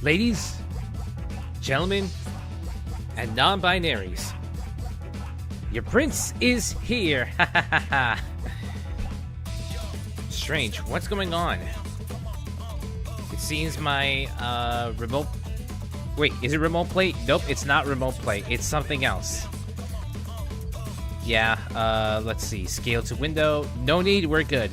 Ladies, gentlemen, and non-binaries, your prince is here. Strange, what's going on? It seems my remote... Wait, is it remote play? Nope, it's not remote play. It's something else. Yeah, let's see. Scale to window. No need, we're good.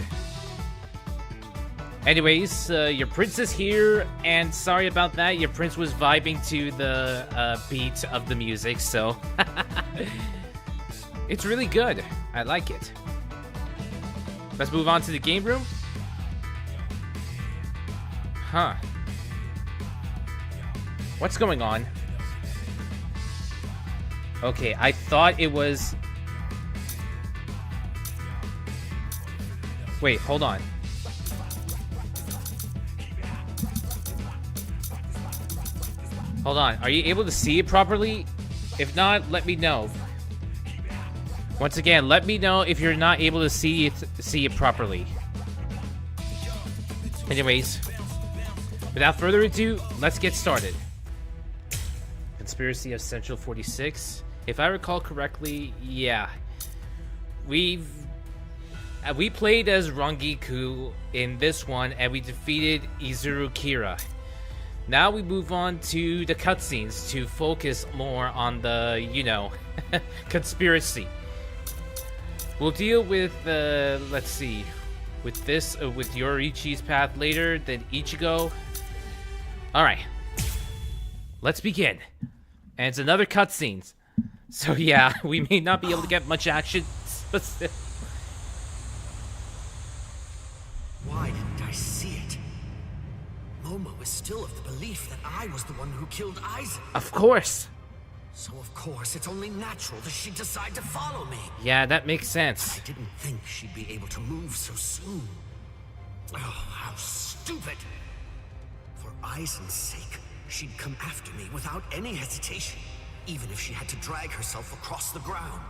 Anyways, your prince is here, and sorry about that. Your prince was vibing to the beat of the music, so... It's really good. I like it. Let's move on to the game room. Huh. What's going on? Okay, I thought it was... Wait, hold on. Hold on, are you able to see it properly? If not, let me know. Once again, let me know if you're not able to see it properly. Anyways, without further ado, let's get started. Conspiracy of Central 46. If I recall correctly, yeah. We played as Rangiku in this one, and we defeated Izuru Kira. Now we move on to the cutscenes to focus more on the, you know, conspiracy. We'll deal with, let's see, with this, with Yorichi's path later, then Ichigo. Alright, let's begin. And it's another cutscenes. So yeah, we may not be able to get much action. Why didn't I see it? Momo is still of the belief that I was the one who killed Aizen. Of course. So of course, it's only natural that she'd decide to follow me. Yeah, that makes sense. I didn't think she'd be able to move so soon. Oh, how stupid. For Aizen's sake, she'd come after me without any hesitation, even if she had to drag herself across the ground.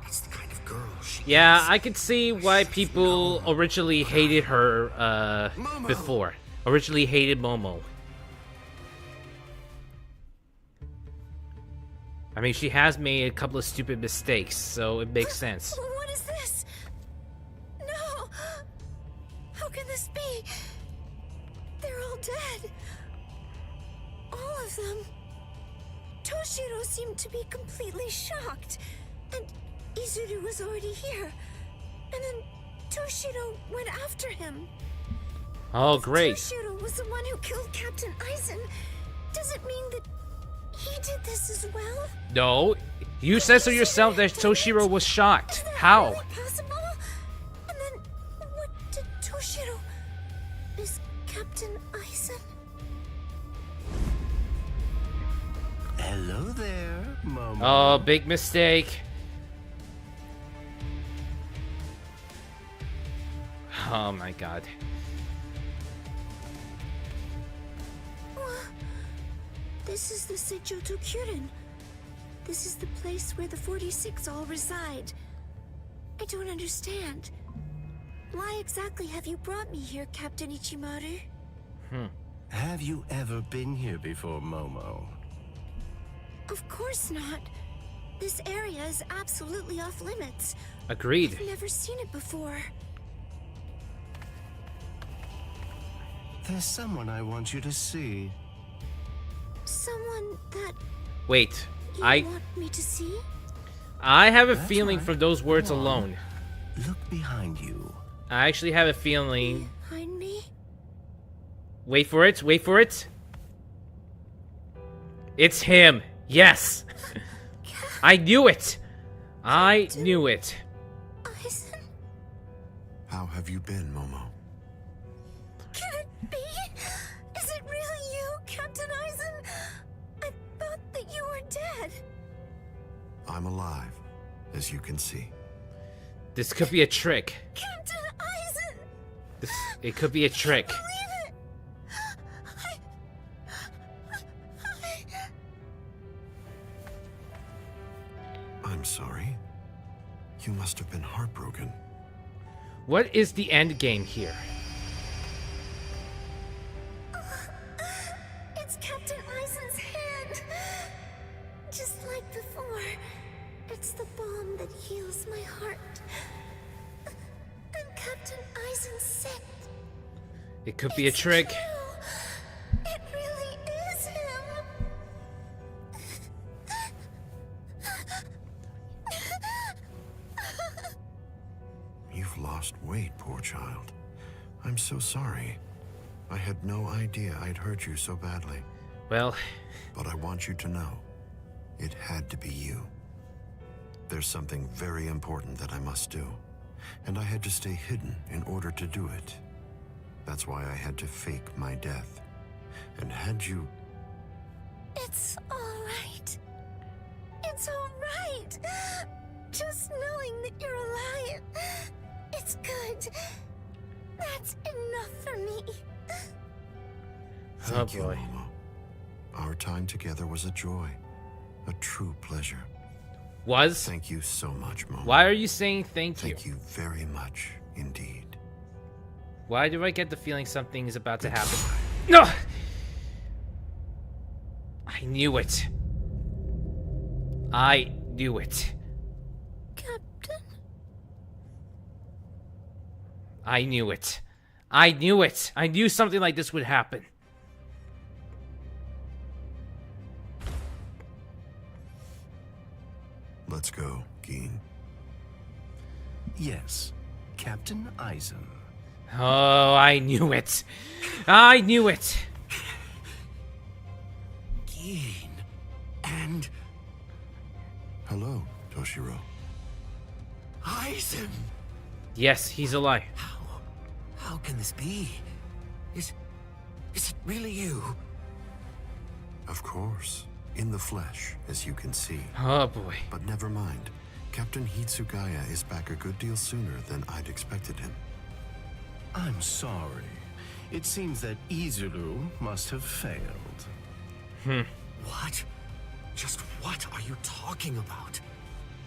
That's the kind of girl she is. Yeah, I could see why people originally hated her, before. Originally hated Momo. I mean, she has made a couple of stupid mistakes, so it makes sense. What is this? No! How can this be? They're all dead. All of them. Toshiro seemed to be completely shocked. And Izuru was already here. And then Toshiro went after him. Oh, great. If Toshiro was the one who killed Captain Aizen, does it mean that he did this as well? No, you said so yourself that Toshiro was shocked. How? Really possible? And then, what did Toshiro... Is Captain Aizen? Hello there, Momo. Oh, big mistake. Oh my god. This is the Seijoto Kyurin. This is the place where the 46 all reside. I don't understand. Why exactly have you brought me here, Captain Ichimaru? Have you ever been here before, Momo? Of course not. This area is absolutely off limits. Agreed. I've never seen it before. There's someone I want you to see. Someone that Wait, you I want me to see? have a That's feeling right. from those words Come on. alone. Look behind you. I actually have a feeling. Behind me? Wait for it, wait for it. It's him. Yes. I knew it. I knew it. Aizen? How have you been, Momo? Can it be? Is it really you, Captain Aizen? I thought that you were dead. I'm alive, as you can see. This could be a trick. Captain Aizen! It could be a trick. Believe it! I'm sorry. You must have been heartbroken. What is the end game here? It's Captain Aizen's hand. Just like before, it's the balm that heals my heart. And Captain Aizen's sick. It could be a trick. True. It really is him. You've lost weight, poor child. I'm so sorry. I had no idea I'd hurt you so badly. Well, But I want you to know, it had to be you. There's something very important that I must do, and I had to stay hidden in order to do it. That's why I had to fake my death. And had you... It's all right. It's all right. Just knowing that you're alive, it's good. That's enough for me. Thank you, boy. Momo. Our time together was a joy, a true pleasure. was? Thank you so much, Momo. Why are you saying thank you? Thank you very much indeed. Why do I get the feeling something is about to happen? No! I knew it. I knew it. Captain? I knew it. I knew it. I knew something like this would happen. Let's go, Geen. Yes, Captain Aizen. Oh, I knew it. I knew it. Geen. And Hello, Toshiro. Aizen! Yes, he's alive. How can this be? Is it really you? Of course, in the flesh, as you can see. Oh boy. But never mind. Captain Hitsugaya is back a good deal sooner than I'd expected him. I'm sorry. It seems that Izuru must have failed. What? Just what are you talking about?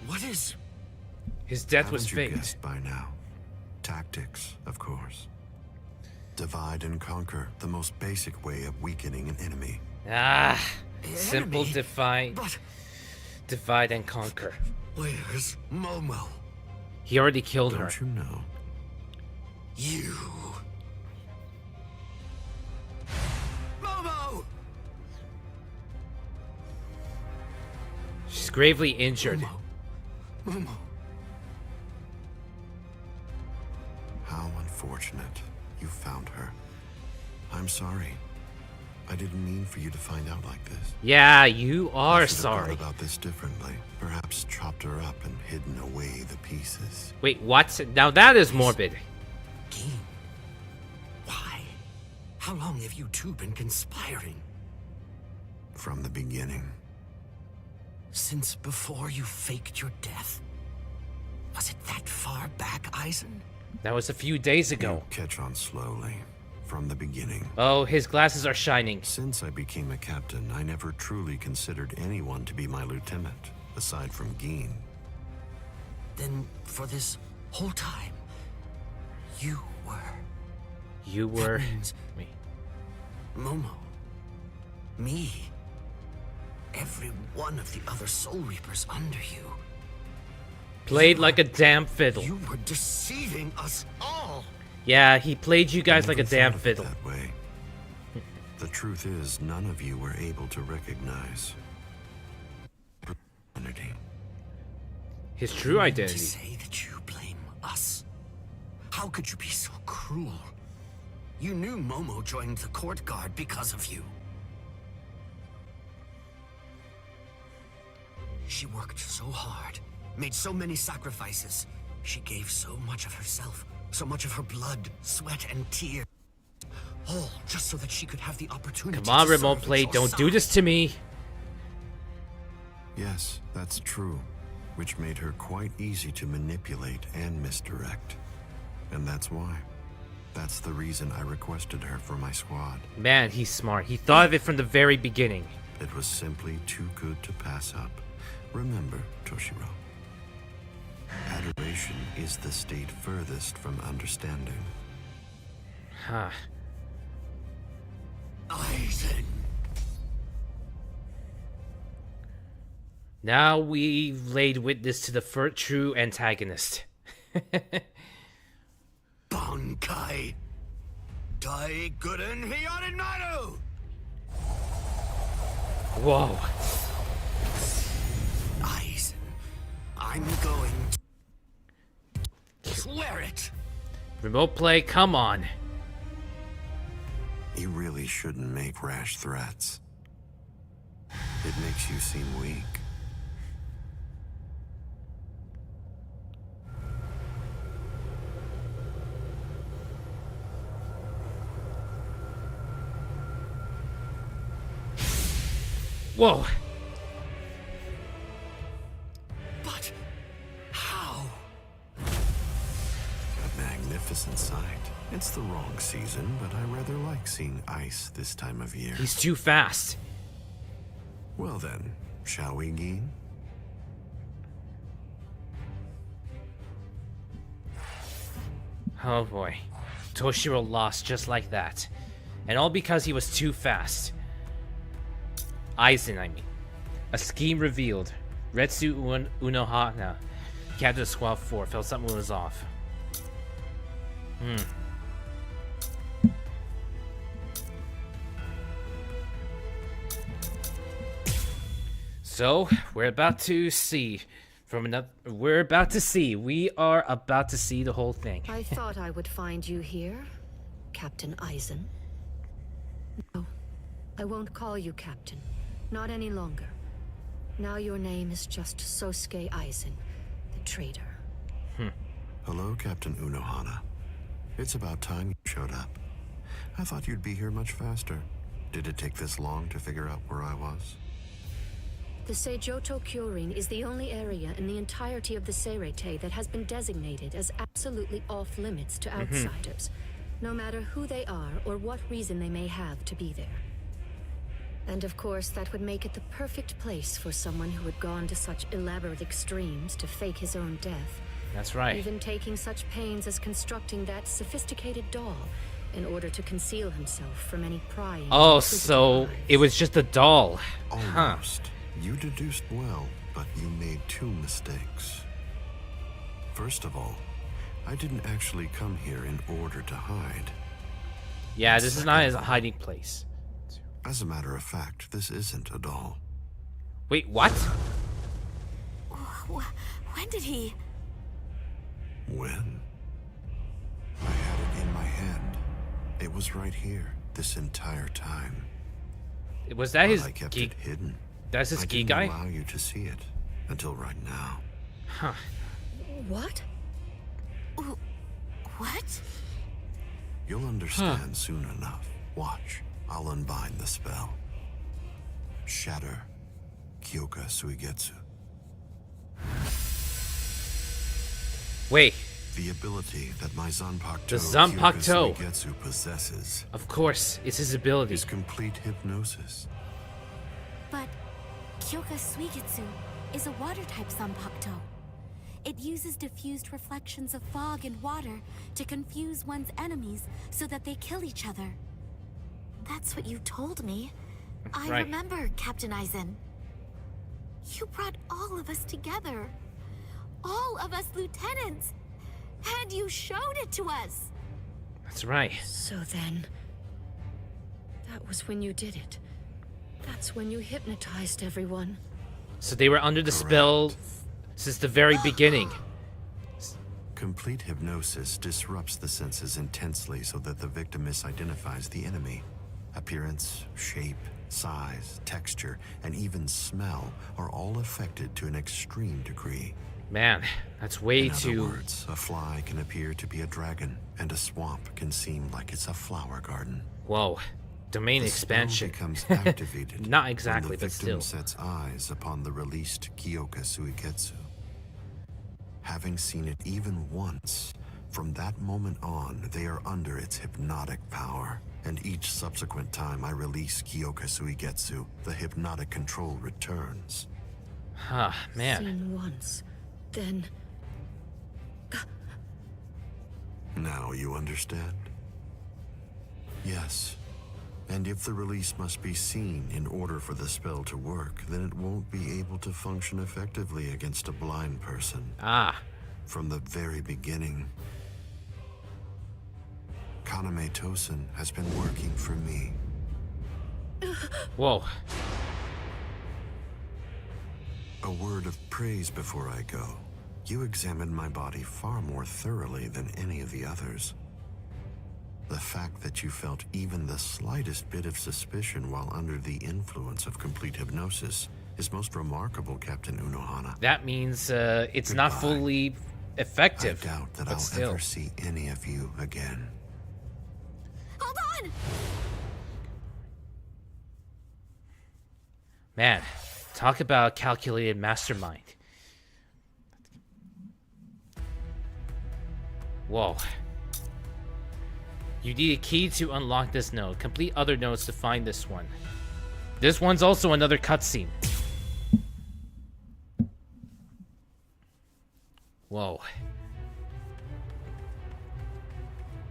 What is... His death was Haven't you faked. guessed by now? Tactics, of course. Divide and conquer, the most basic way of weakening an enemy. Ah, simple enemy? But divide and conquer. where's Momo? He already killed her. Don't you know? You... Momo! She's gravely injured. Momo. How unfortunate. You found her. I'm sorry. I didn't mean for you to find out like this. Yeah, you are I should have thought sorry. about this differently. Perhaps chopped her up and hidden away the pieces. Wait, what? Now that is morbid. Geen. Why? How long have you two been conspiring? From the beginning. Since before you faked your death? Was it that far back, Aizen? That was a few days ago. You catch on slowly. From the beginning. Oh, his glasses are shining. Since I became a captain, I never truly considered anyone to be my lieutenant, aside from Geen. Then, for this whole time, you were... You were That means me. Momo. Me. Every one of the other Soul Reapers under you. Played like a damn fiddle. You were deceiving us all! Yeah, he played you guys I like a never damn thought of it fiddle. that way. The truth is, none of you were able to recognize identity. His true To identity. say that you blame us? How could you be so cruel? You knew Momo joined the court guard because of you. She worked so hard, made so many sacrifices. She gave so much of herself, so much of her blood, sweat, and tears. All just so that she could have the opportunity Come on, to remote serve play. at your Don't do this side. to me. Yes, that's true, which made her quite easy to manipulate and misdirect. And that's why. That's the reason I requested her for my squad. Man, he's smart. He thought of it from the very beginning. It was simply too good to pass up. Remember, Toshiro. Adoration is the state furthest from understanding. Huh. Aizen. Now we've laid witness to the first true antagonist. Bankai. Dai Guden Hyonin Maru! Whoa. Aizen, I'm going to swear it. Remote play, come on. You really shouldn't make rash threats. It makes you seem weak. Whoa. But how? A magnificent sight. It's the wrong season, but I rather like seeing ice this time of year. He's too fast. Well then, shall we, Gin? Oh boy. Toshiro lost just like that. And all because he was too fast. Aizen, I mean. A scheme revealed. Retsu Unohana. Captain of Squad 4 felt something was off. So, we're about to see from another. We are about to see the whole thing. I thought I would find you here, Captain Aizen. No, I won't call you Captain. Not any longer. Now your name is just Sosuke Aizen, the traitor. Hello, Captain Unohana. It's about time you showed up. I thought you'd be here much faster. Did it take this long to figure out where I was? The Seijoto Kyorin is the only area in the entirety of the Seirei that has been designated as absolutely off-limits to outsiders, no matter who they are or what reason they may have to be there. And of course, that would make it the perfect place for someone who had gone to such elaborate extremes to fake his own death. That's right. Even taking such pains as constructing that sophisticated doll in order to conceal himself from any prying. Oh, so it was just a doll. Almost. You deduced well, but you made two mistakes. First of all, I didn't actually come here in order to hide. Yeah, this is not a hiding place. As a matter of fact, this isn't a doll. Wait, what? When did he? When? I had it in my hand. It was right here, this entire time. Was that his I kept geek? it hidden. That's his I geek didn't guy? allow you to see it until right now. Huh. What? What? You'll understand soon enough. Watch. I'll unbind the spell. Shatter Kyoka Suigetsu. Wait, The ability that my Zanpakuto The Zanpakuto. Kyoka Suigetsu possesses of course, it's his ability. is complete hypnosis. But Kyoka Suigetsu is a water-type Zanpakuto. It uses diffused reflections of fog and water to confuse one's enemies so that they kill each other. That's what you told me. I Right. remember, Captain Aizen. You brought all of us together. All of us lieutenants. And you showed it to us. That's right. So then, that was when you did it. That's when you hypnotized everyone. So they were under the spell since the very beginning. Complete hypnosis disrupts the senses intensely so that the victim misidentifies the enemy. Appearance, shape, size, texture, and even smell are all affected to an extreme degree. Man, that's way In other too. words, a fly can appear to be a dragon, and a swamp can seem like it's a flower garden. Whoa. Domain The expansion. spell becomes activated Not when exactly, the but victim still. sets eyes upon the released Kyoka Suigetsu. Having seen it even once, from that moment on, they are under its hypnotic power. And each subsequent time I release Kyoka Suigetsu, the hypnotic control returns. Huh, man. Seen once. Then, Now you understand? Yes. And if the release must be seen in order for the spell to work, then it won't be able to function effectively against a blind person. Ah. From the very beginning, Kaname Tosen has been working for me. Whoa. A word of praise before I go. You examined my body far more thoroughly than any of the others. The fact that you felt even the slightest bit of suspicion while under the influence of complete hypnosis is most remarkable, Captain Unohana. That means it's not fully effective. I doubt that but I'll still. ever see any of you again. Hold on! Man, talk about a calculated mastermind. Whoa. You need a key to unlock this node. Complete other nodes to find this one. This one's also another cutscene. Whoa.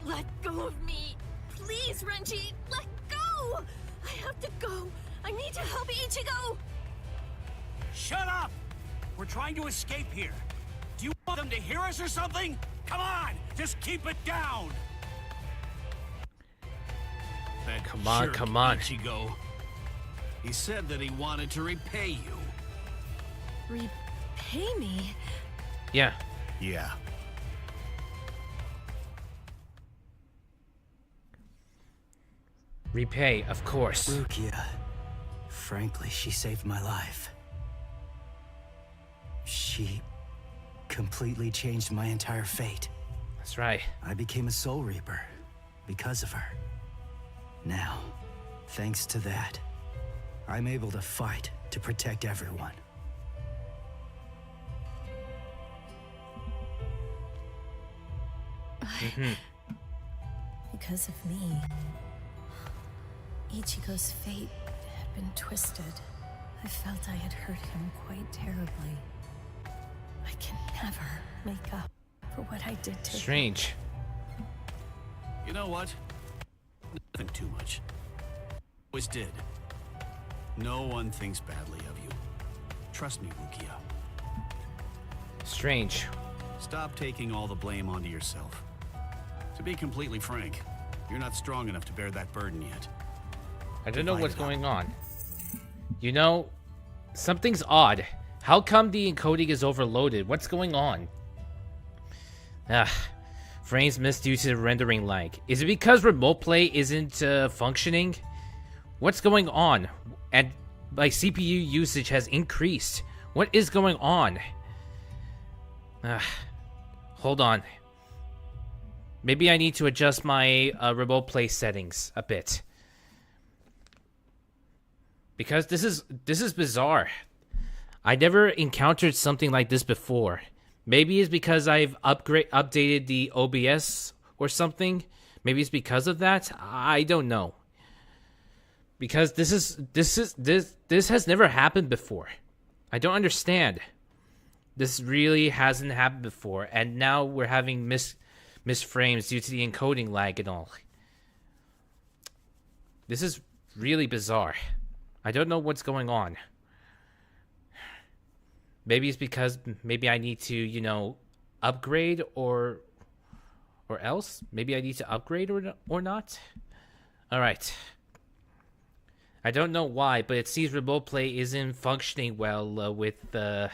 Let go of me! Please, Renji! Let go! I have to go! I need to help Ichigo! Shut up! We're trying to escape here. Do you want them to hear us or something? Come on! Just keep it down! That Come on, jerk come on. Ichigo. He said that he wanted to repay you. Repay me? Yeah. Yeah. Repay, of course. Rukia. Frankly, she saved my life. She completely changed my entire fate. That's right. I became a Soul Reaper because of her. Now, thanks to that, I'm able to fight to protect everyone. Because of me, Ichigo's fate had been twisted. I felt I had hurt him quite terribly. I can never make up for what I did to him. Strange. You know what? Nothing too much. Always did. No one thinks badly of you. Trust me, Rukia. Strange. Stop taking all the blame onto yourself. To be completely frank, you're not strong enough to bear that burden yet. I don't know Divide what's it up. going on. You know, something's odd. How come the encoding is overloaded? What's going on? Frames missed due to the rendering lag. Is it because remote play isn't functioning? What's going on? And my CPU usage has increased. What is going on? Hold on. Maybe I need to adjust my remote play settings a bit. Because this is bizarre. I never encountered something like this before. Maybe it's because I've updated the OBS or something. Maybe it's because of that. I don't know. Because this has never happened before. I don't understand. This really hasn't happened before, and now we're having missed frames due to the encoding lag and all. This is really bizarre. I don't know what's going on. Maybe it's because maybe I need to, you know, upgrade or else. Maybe I need to upgrade or not. All right. I don't know why, but it seems remote play isn't functioning well with my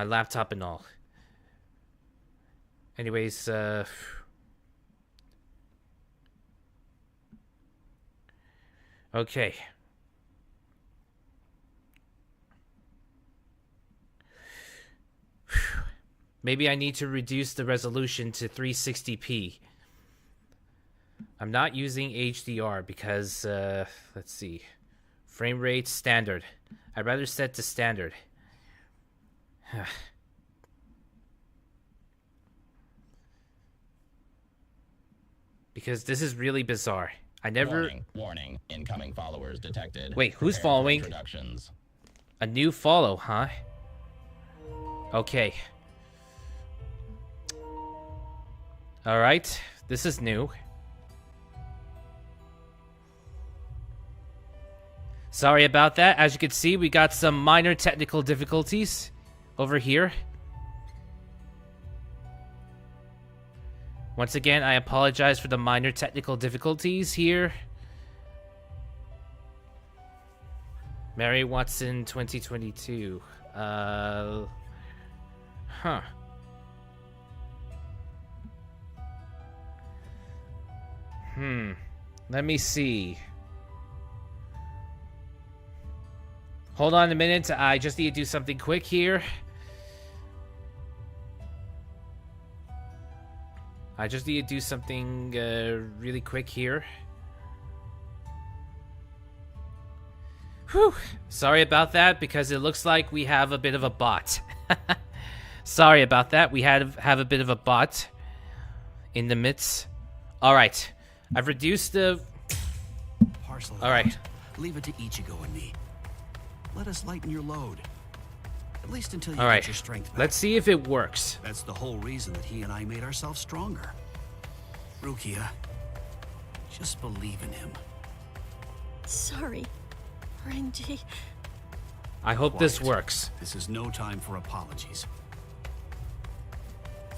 laptop and all. Anyways, okay. Maybe I need to reduce the resolution to 360p. I'm not using HDR because, let's see. Frame rate, standard. I'd rather set to standard. Because this is really bizarre. I never... Warning. Incoming followers detected. Wait, who's Prepare for following? Introductions. A new follow, huh? Okay. Alright, this is new. Sorry about that. As you can see, we got some minor technical difficulties over here. Once again, I apologize for the minor technical difficulties here. Mary Watson 2022. Let me see. Hold on a minute. I just need to do something quick here. I just need to do something really quick here. Whew. Sorry about that, because it looks like we have a bit of a bot. Sorry about that. We have a bit of a bot in the midst. All right. I've reduced the... Parcel All right. Leave it to Ichigo and me. Let us lighten your load. At least until you All get right. your strength back. Let's see if it works. That's the whole reason that he and I made ourselves stronger. Rukia, just believe in him. Sorry, Renji. I hope this Quiet. works. This is no time for apologies.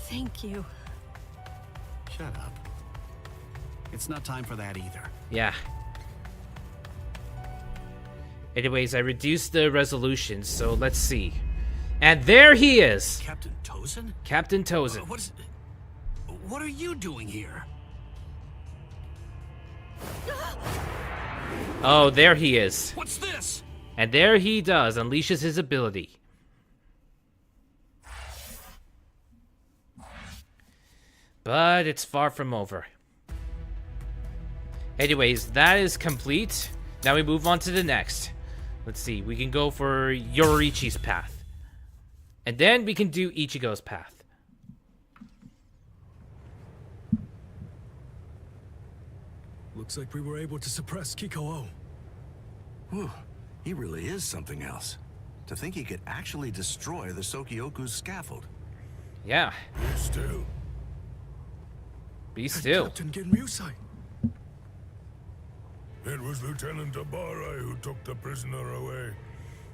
Thank you. Shut up. It's not time for that either. Yeah. Anyways, I reduced the resolution, so let's see. And there he is! Captain Tozen? Captain Tozen. What are you doing here? Oh, there he is. What's this? And there he does, unleashes his ability. But it's far from over. Anyways, that is complete. Now we move on to the next. Let's see, we can go for Yorichi's path. And then we can do Ichigo's path. Looks like we were able to suppress Kiko-O. Whew, he really is something else. To think he could actually destroy the Sokyoku's scaffold. Yeah. Be still. Be still. Captain Genryusai. It was Lieutenant Abare who took the prisoner away.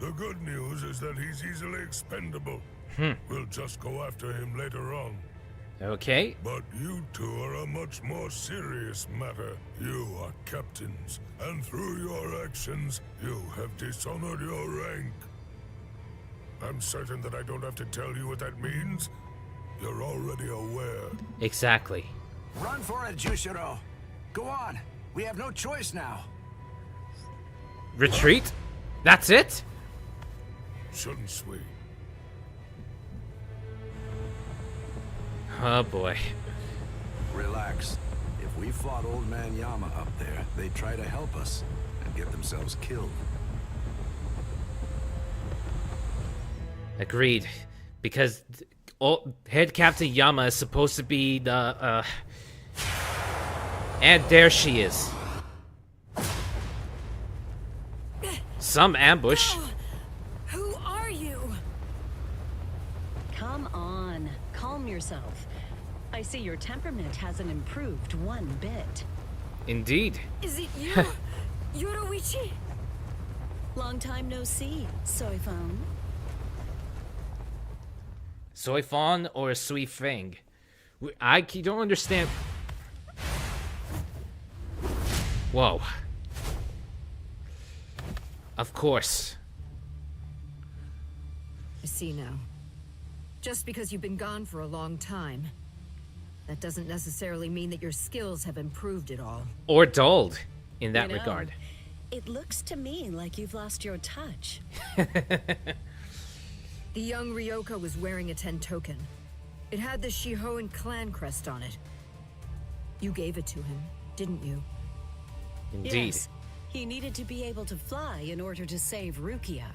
The good news is that he's easily expendable. We'll just go after him later on. Okay. But you two are a much more serious matter. You are captains, and through your actions, you have dishonored your rank. I'm certain that I don't have to tell you what that means. You're already aware. Exactly. Run for it, Jushiro. Go on. We have no choice now. Retreat? That's it? Shouldn't we? Oh boy. Relax. If we fought Old Man Yama up there, they'd try to help us and get themselves killed. Agreed. Because Head Captain Yama is supposed to be the, And there she is. Some ambush. Who are you? Come on, calm yourself. I see your temperament hasn't improved one bit. Indeed. Is it you, Yoroichi? Long time no see, Soy Phone. Soifon or Sui Feng? I don't understand. Whoa. Of course. I see now. Just because you've been gone for a long time, that doesn't necessarily mean that your skills have improved at all. Or dulled, in that You know, regard. It looks to me like you've lost your touch. The young Ryoka was wearing a Tentoken. It had the Shihoan clan crest on it. You gave it to him, didn't you? Indeed. Yes, he needed to be able to fly in order to save Rukia.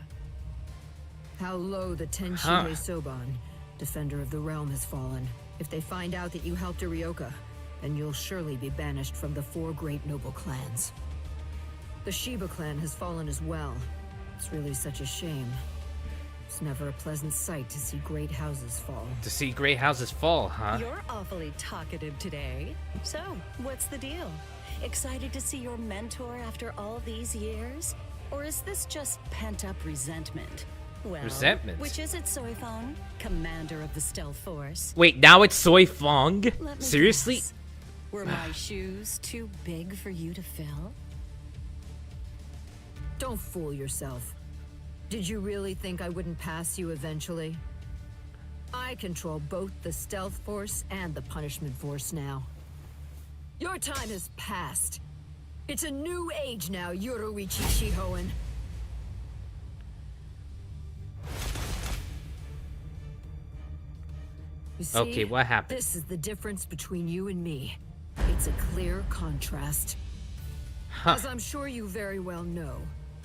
How low the Tenshige Soban, defender of the realm, has fallen. If they find out that you helped a Ryoka, then you'll surely be banished from the 4 great noble clans. The Shiba clan has fallen as well. It's really such a shame. It's never a pleasant sight to see great houses fall. To see great houses fall, huh? You're awfully talkative today. So, what's the deal? Excited to see your mentor after all these years? Or is this just pent-up resentment? Well, Resentment? which is it, Soifong? Commander of the Stealth Force. Wait, now it's Soy Fong? Let me Seriously? guess. Were my shoes too big for you to fill? Don't fool yourself. Did you really think I wouldn't pass you eventually? I control both the Stealth Force and the Punishment Force now. Your time has passed. It's a new age now, Yoruichi Shihoen. You see, Okay, what happened? This is the difference between you and me. It's a clear contrast. As I'm sure you very well know,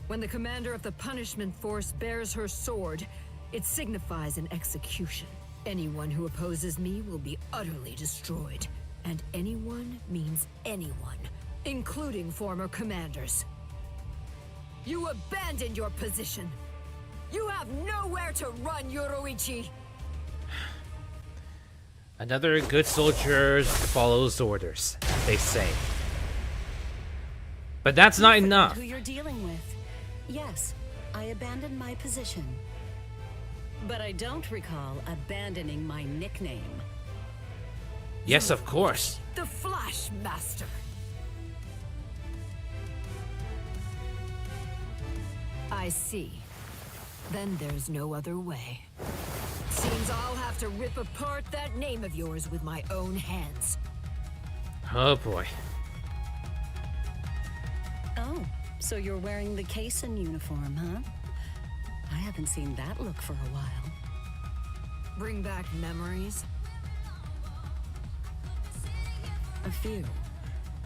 when the commander of the Punishment Force bears her sword, it signifies an execution. Anyone who opposes me will be utterly destroyed. And anyone means anyone, including former commanders. You abandoned your position. You have nowhere to run, Yoruichi. Another good soldier follows orders, they say. But that's not enough. Who you're dealing with? Yes, I abandoned my position. But I don't recall abandoning my nickname. Yes, of course. The Flash Master. I see. Then there's no other way. Seems I'll have to rip apart that name of yours with my own hands. Oh boy. Oh, so you're wearing the Kaysen uniform, huh? I haven't seen that look for a while. Bring back memories? A few.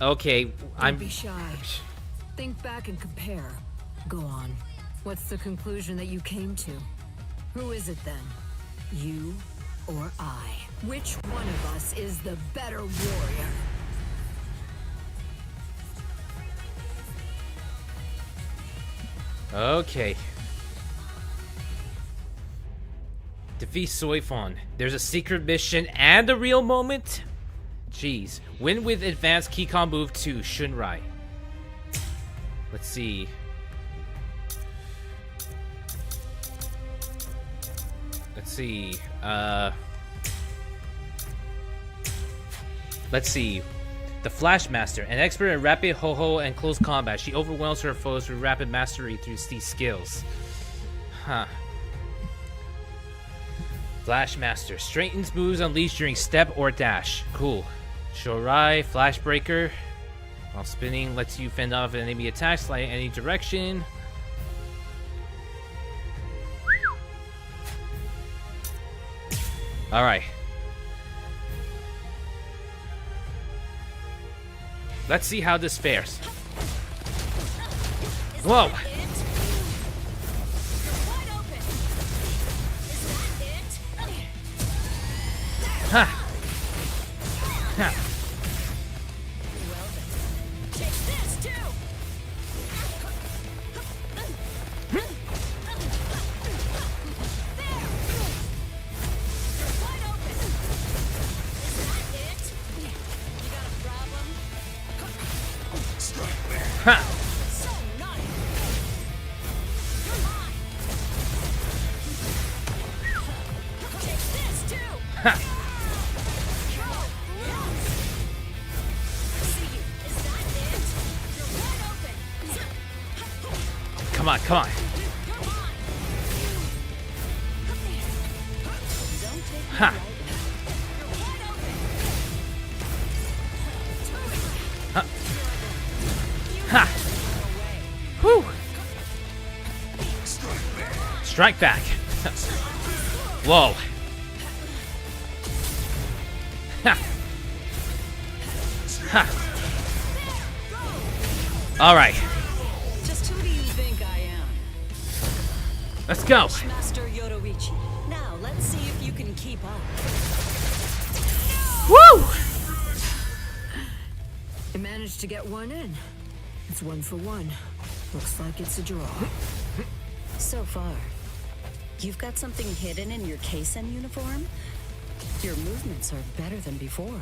Okay, Don't be shy. Think back and compare. Go on. What's the conclusion that you came to? Who is it then? You or I? Which one of us is the better warrior? Okay. Defeat Soifon. There's a secret mission and a real moment? Jeez. Win with advanced Keycom move 2, Shunrai. Let's see. Let's see. The Flash Master, an expert in rapid ho-ho and close combat. She overwhelms her foes with rapid mastery through these skills. Huh. Flash Master. Straightens moves unleashed during step or dash. Cool. Shorai, Flash Breaker. While spinning, lets you fend off enemy attacks, slide in any direction. Alright. Let's see how this fares. Whoa! Ha! Ha! Ha! Ha! Come on, come on. Ha! Ha! Ha! Whew! Strike back. Whoa. Ha! Ha! All right. Just who do you think I am? Let's go. Master Yoruichi. Now let's see if you can keep up. Woo! You managed to get one in. It's 1 for 1. Looks like it's a draw. So far. You've got something hidden in your Kaysen uniform? Your movements are better than before.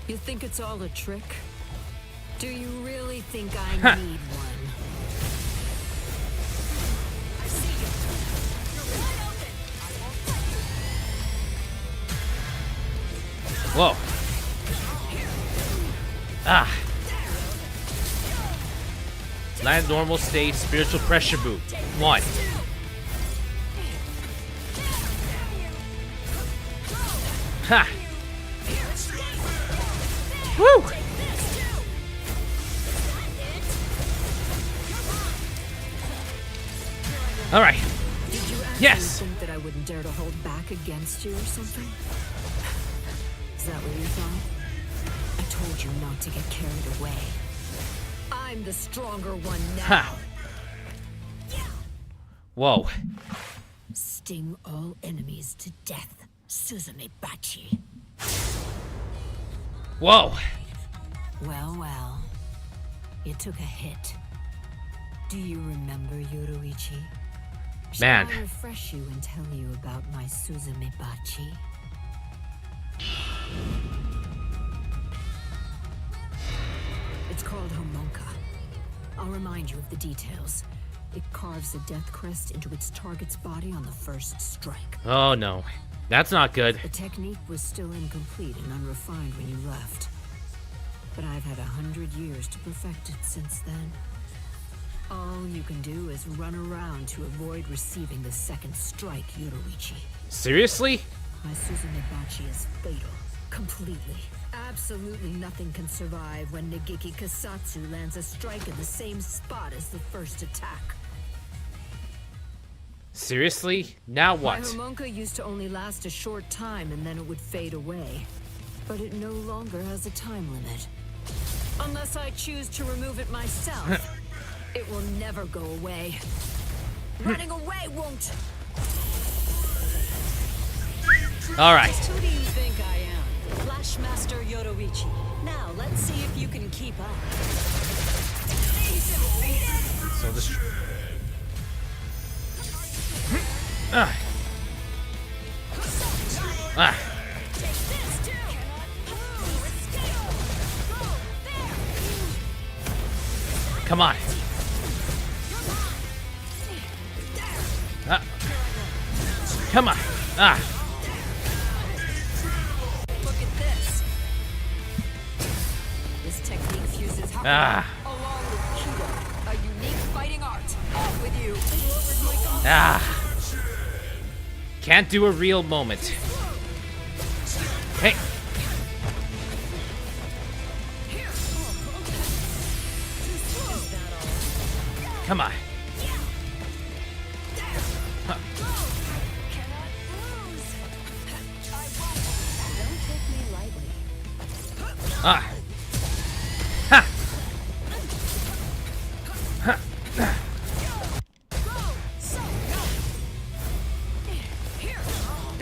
You think it's all a trick? Do you really think I need one? Whoa. Ah. Land normal state, spiritual pressure boot. 1. Ha. Woo. All right. Did you actually Yes. think that I wouldn't dare to hold back against you or something? Is that what you thought? I told you not to get carried away. I'm the stronger one now. Ha. Whoa. Sting all enemies to death, Suzume Bachi. Whoa. Well, well. You took a hit. Do you remember Yoruichi? Man. Shall I refresh you and tell you about my Suzume Bachi? It's called Homonka. I'll remind you of the details. It carves a death crest into its target's body on the first strike. Oh no. That's not good. The technique was still incomplete and unrefined when you left. But I've had 100 years to perfect it since then. All you can do is run around to avoid receiving the second strike, Yoruichi. Seriously? My Suzume Bachi is fatal. Completely. Absolutely nothing can survive when Nagiki Kasatsu lands a strike in the same spot as the first attack. Seriously? Now what? My Homonka used to only last a short time and then it would fade away. But it no longer has a time limit. Unless I choose to remove it myself. It will never go away. Running away won't. All right. Who do you think I am? Flashmaster Yoruichi. Now, let's see if you can keep up. So this. Ah. Ah. Come on. Ah. Come on. Ah. Look at this. This technique fuses Hakudo along with Kido, a unique fighting art. Off with you. Ah. Can't do a real moment. Hey. Come on. Huh. Ah. Ha. Ha.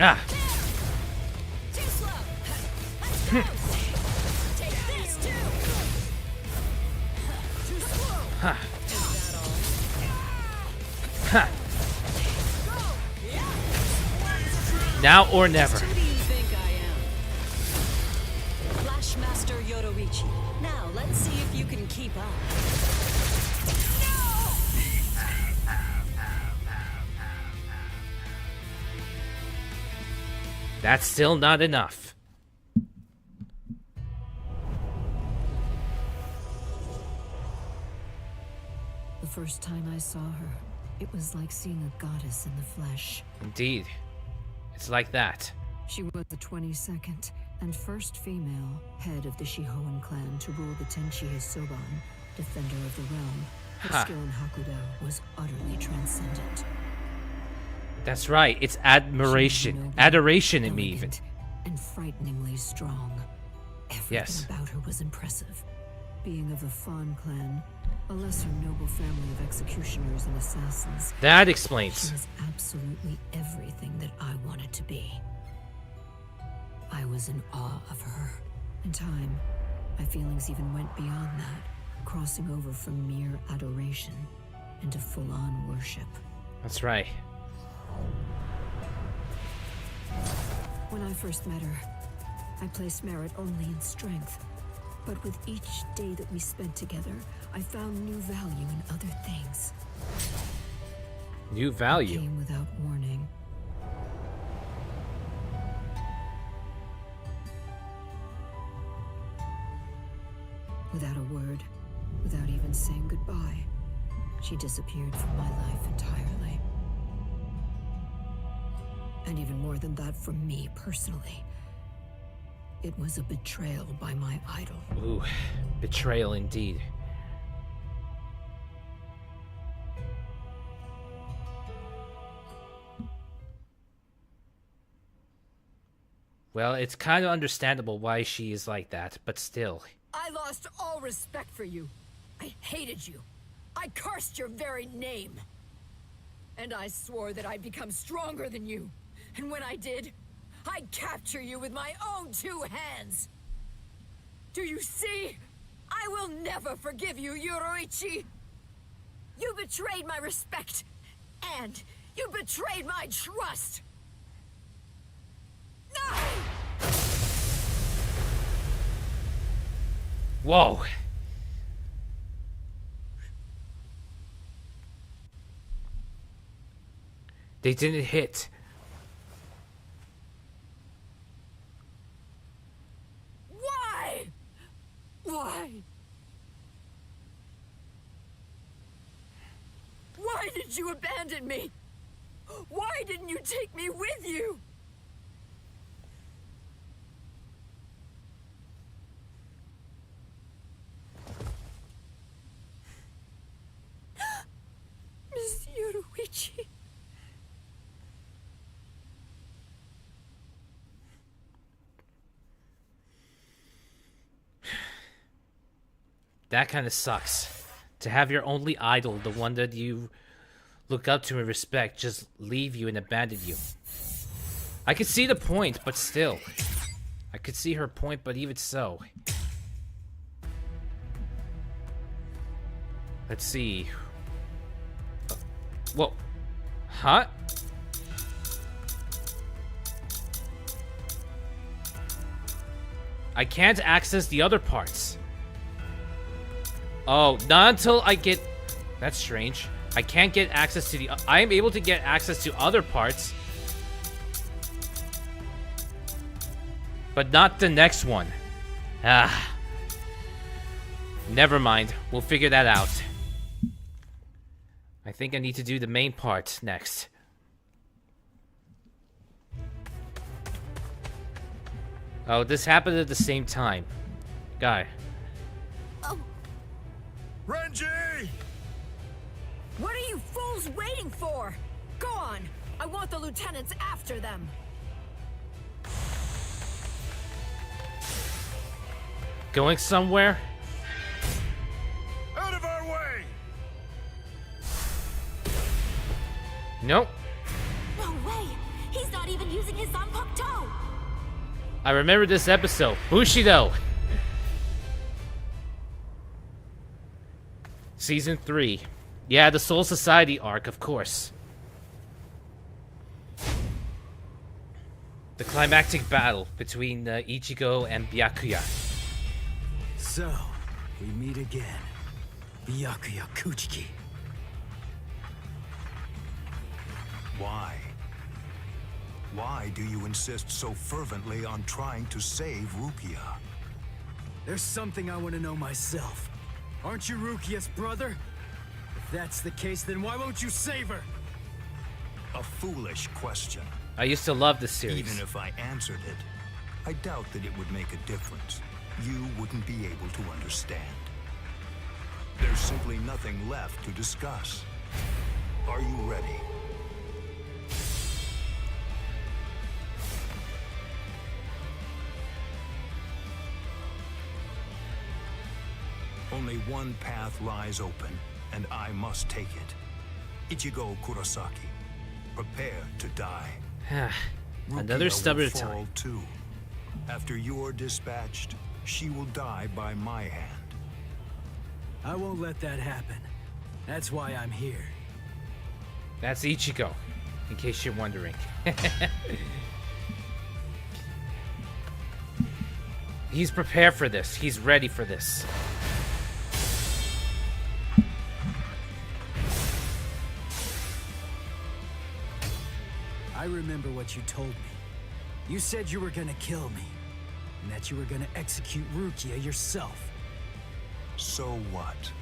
Ah. Ha. Ha. Now or never. Who do you think I am? Flashmaster Yoruichi. Now, let's see if you can keep up. That's still not enough. The first time I saw her, it was like seeing a goddess in the flesh. Indeed. It's like that. She was the 22nd and first female head of the Shihoan clan to rule the Tenchi Soban, defender of the realm. Her skill in Hakudo was utterly transcendent. That's right. It's admiration. Noble, Adoration in me, even. elegant, and frighteningly strong. Everything about her was impressive. Being of the Fawn clan, a lesser noble family of executioners and assassins. That explains. She was absolutely everything that I wanted to be. I was in awe of her. In time, my feelings even went beyond that, crossing over from mere adoration into full-on worship. That's right. When I first met her, I placed merit only in strength. But with each day that we spent together, I found new value in other things. New value? It came without warning. She disappeared from my life entirely. And even more than that from me personally. It was a betrayal by my idol. Ooh, betrayal indeed. Well, it's kind of understandable why she is like that, but still. I lost all respect for you. I hated you. I cursed your very name. And I swore that I'd become stronger than you. And when I did, I'd capture you with my own 2 hands. Do you see? I will never forgive you, Yoruichi. You betrayed my respect. And you betrayed my trust. No! Whoa. They didn't hit. Why? Why? Why did you abandon me? Why didn't you take me with you? Miss Yoruichi. That kind of sucks. To have your only idol, the one that you look up to and respect, just leave you and abandon you. I could see the point, but still. I could see her point, but even so. Let's see. Whoa. Huh? I can't access the other parts. Oh, not until I get... That's strange. I can't get access to the... I am able to get access to other parts. But not the next one. Ah. Never mind. We'll figure that out. I think I need to do the main part next. Oh, this happened at the same time. Guy. Renji! What are you fools waiting for? Go on! I want the lieutenants after them! Going somewhere? Out of our way! Nope. No way! He's not even using his Zanpakuto! I remember this episode. Bushido! Season 3. Yeah, the Soul Society arc, of course. The climactic battle between Ichigo and Byakuya. So, we meet again. Byakuya Kuchiki. Why? Why do you insist so fervently on trying to save Rukia? There's something I want to know myself. Aren't you Rukia's brother? If that's the case, then why won't you save her? A foolish question. I used to love this series. Even if I answered it, I doubt that it would make a difference. You wouldn't be able to understand. There's simply nothing left to discuss. Are you ready? Only one path lies open, and I must take it. Ichigo Kurosaki, prepare to die. Another Rukia stubborn will fall time. too. After you're dispatched, she will die by my hand. I won't let that happen. That's why I'm here. That's Ichigo, in case you're wondering. He's prepared for this. He's ready for this. I remember what you told me. You said you were gonna kill me, and that you were gonna execute Rukia yourself. So what?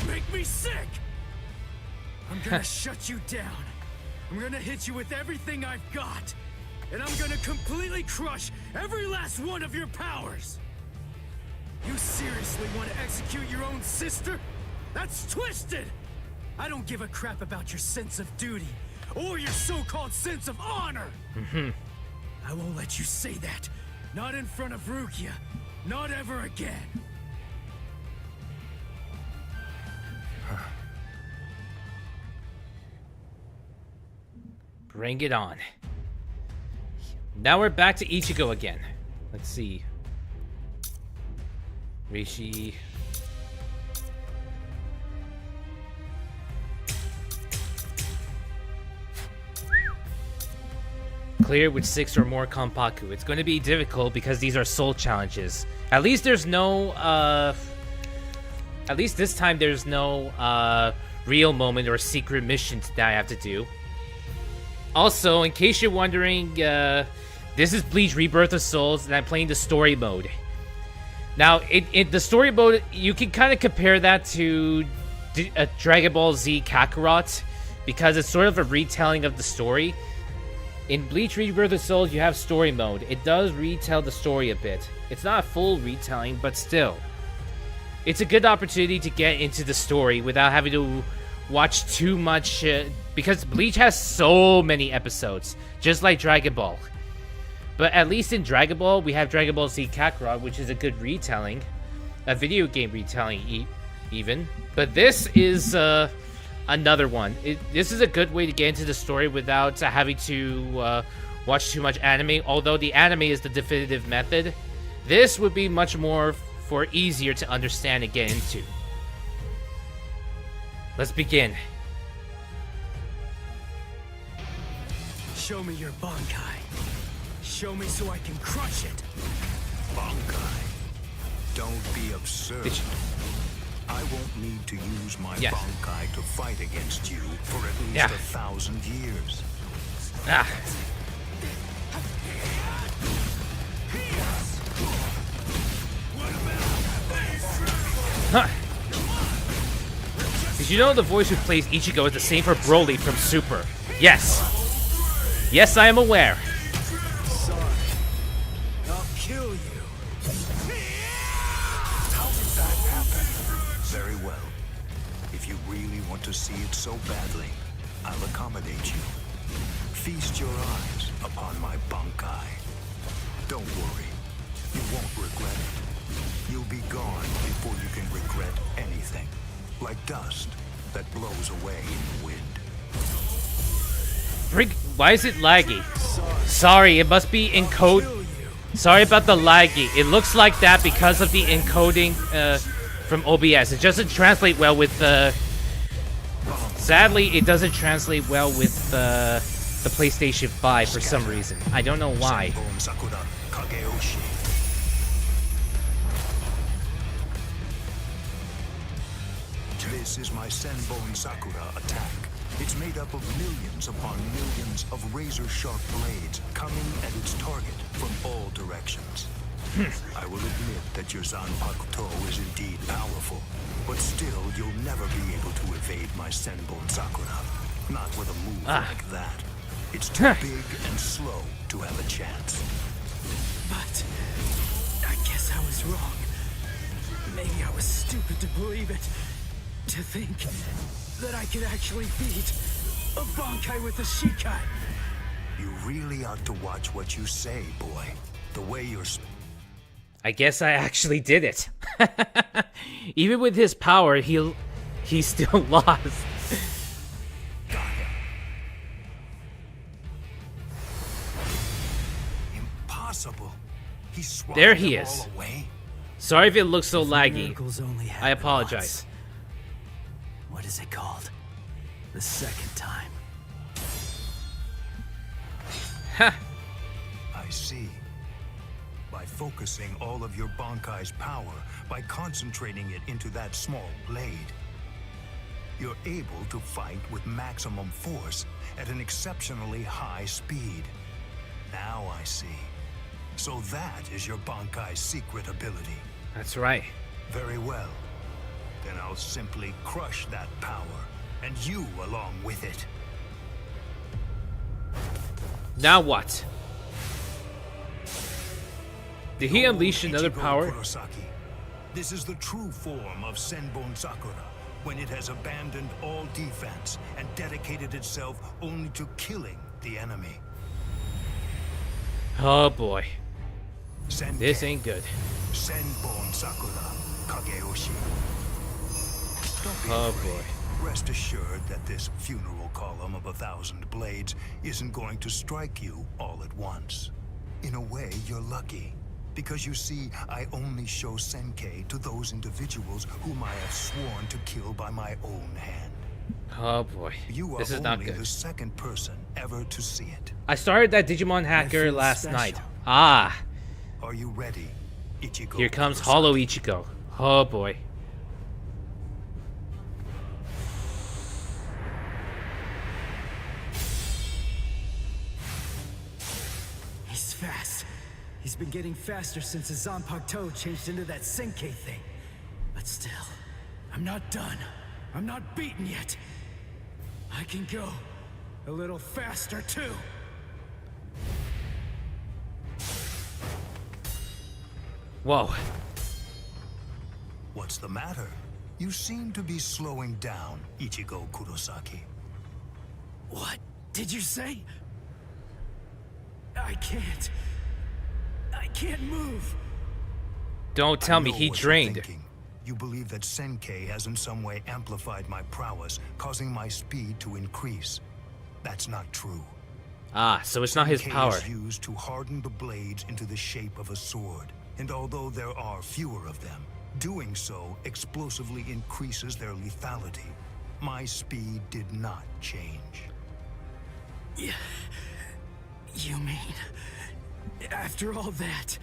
Me? make me sick! I'm gonna shut you down. I'm gonna hit you with everything I've got. And I'm gonna completely crush every last one of your powers! You seriously want to execute your own sister? That's twisted! I don't give a crap about your sense of duty, or your so-called sense of honor! I won't let you say that. Not in front of Rukia. Not ever again. Bring it on. Now we're back to Ichigo again. Let's see. Rishi. Clear with 6 or more Kanpaku. It's going to be difficult because these are soul challenges. At least there's no, at least this time there's no, real moment or secret missions that I have to do. Also, in case you're wondering, this is Bleach Rebirth of Souls, and I'm playing the story mode. Now, the story mode, you can kind of compare that to Dragon Ball Z Kakarot, because it's sort of a retelling of the story. In Bleach Rebirth of Souls, you have story mode. It does retell the story a bit. It's not a full retelling, but still. It's a good opportunity to get into the story without having to watch too much, because Bleach has so many episodes, just like Dragon Ball. But at least in Dragon Ball, we have Dragon Ball Z Kakarot, which is a good retelling. A video game retelling, even. But this is another one. This is a good way to get into the story without having to watch too much anime. Although the anime is the definitive method, this would be much more easier to understand and get into. Let's begin. Show me your Bankai. Show me so I can crush it. Bankai. Don't be absurd. I won't need to use my Bankai to fight against you for at least 1,000 years. Did you know the voice who plays Ichigo is the same for Broly from Super? Yes. Yes, I am aware. Sorry. I'll kill you. How did that happen? Very well. If you really want to see it so badly, I'll accommodate you. Feast your eyes upon my Bankai. Don't worry. You won't regret it. You'll be gone before you can regret anything. Like dust that blows away in the wind. Why is it laggy? Sorry, it must be encode. Sorry about the laggy. It looks like that because of the encoding from OBS. It doesn't translate well with sadly, it doesn't translate well with the PlayStation 5 for some reason. I don't know why. This is my Senbon Sakura attack. It's made up of millions upon millions of razor-sharp blades coming at its target from all directions. I will admit that your Zanpakuto is indeed powerful, but still you'll never be able to evade my Senbon Sakura. Not with a move like that. It's too big and slow to have a chance. But I guess I was wrong. Maybe I was stupid to believe it. To think that I could actually beat a Bankai with a Shikai. You really ought to watch what you say, boy. The way you're... I guess I actually did it. Even with his power, he still lost. Got him. Impossible. There he is. Sorry if it looks so laggy. I apologize. What is it called? The second time. Ha! I see. By focusing all of your Bankai's power, by concentrating it into that small blade, you're able to fight with maximum force at an exceptionally high speed. Now I see. So that is your Bankai's secret ability. That's right. Very well. then I'll simply crush that power, and you along with it. Now what? Did he unleash another Ichigo power? Kurosaki. This is the true form of Senbon Sakura, when it has abandoned all defense and dedicated itself only to killing the enemy. Oh boy. Senke, This ain't good. Senbon Sakura Kageyoshi. Don't be Oh afraid. boy. Rest assured that this funeral column of 1,000 blades isn't going to strike you all at once. In a way, you're lucky. Because you see, I only show Senke to those individuals whom I have sworn to kill by my own hand. Oh boy. You are This is not only good. the second person ever to see it. I started that Digimon Hacker feel last special. night. Ah. Are you ready, Ichigo? Here comes Kurosaki? Hollow Ichigo. Oh boy. He's fast. He's been getting faster since his Zanpakuto changed into that Senke thing. But still, I'm not done. I'm not beaten yet. I can go a little faster too. Whoa. What's the matter? You seem to be slowing down, Ichigo Kurosaki. What did you say? I can't move. Don't tell I me know he what you're drained. thinking. You believe that Senke has in some way amplified my prowess, causing my speed to increase. That's not true. Ah, so it's not his Senke power. is used to harden the blades into the shape of a sword, and although there are fewer of them, doing so explosively increases their lethality. My speed did not change. Yeah. You mean, after all that,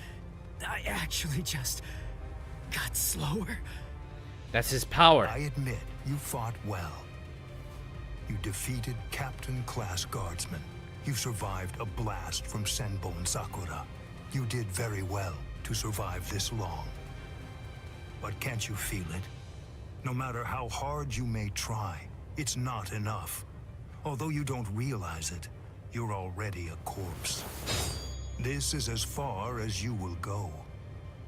I actually just got slower? That's his power. I admit, you fought well. You defeated Captain-class guardsmen. You survived a blast from Senbon Sakura. You did very well to survive this long. But can't you feel it? No matter how hard you may try, it's not enough. Although you don't realize it, you're already a corpse. This is as far as you will go.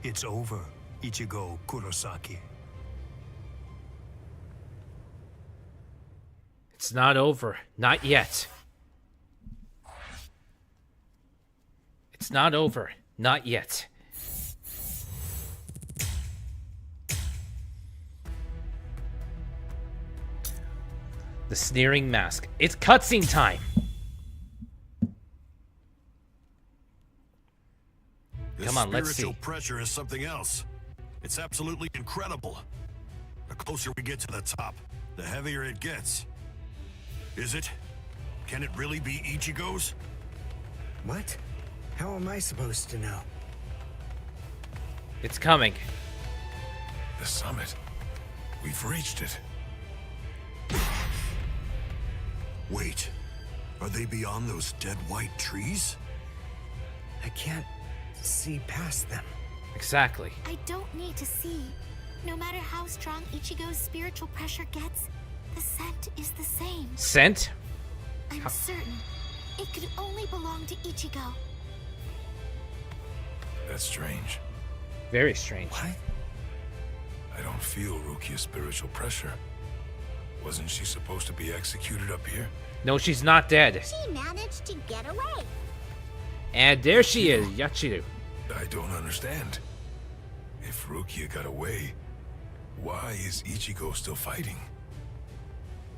It's over, Ichigo Kurosaki. It's not over. Not yet. It's not over. Not yet. The sneering mask. It's cutscene time. This Come on, let's spiritual see. pressure is something else. It's absolutely incredible. The closer we get to the top, the heavier it gets. Is it? Can it really be Ichigo's? What? How am I supposed to know? It's coming. The summit. We've reached it. Wait, are they beyond those dead white trees? I can't see past them. Exactly. I don't need to see. No matter how strong Ichigo's spiritual pressure gets, the scent is the same. Scent? I'm certain it could only belong to Ichigo. That's strange. Very strange. What? I don't feel Rukia's spiritual pressure. Wasn't she supposed to be executed up here? No, she's not dead. She managed to get away. And there she is, Yachiru. I don't understand. If Rukia got away, why is Ichigo still fighting?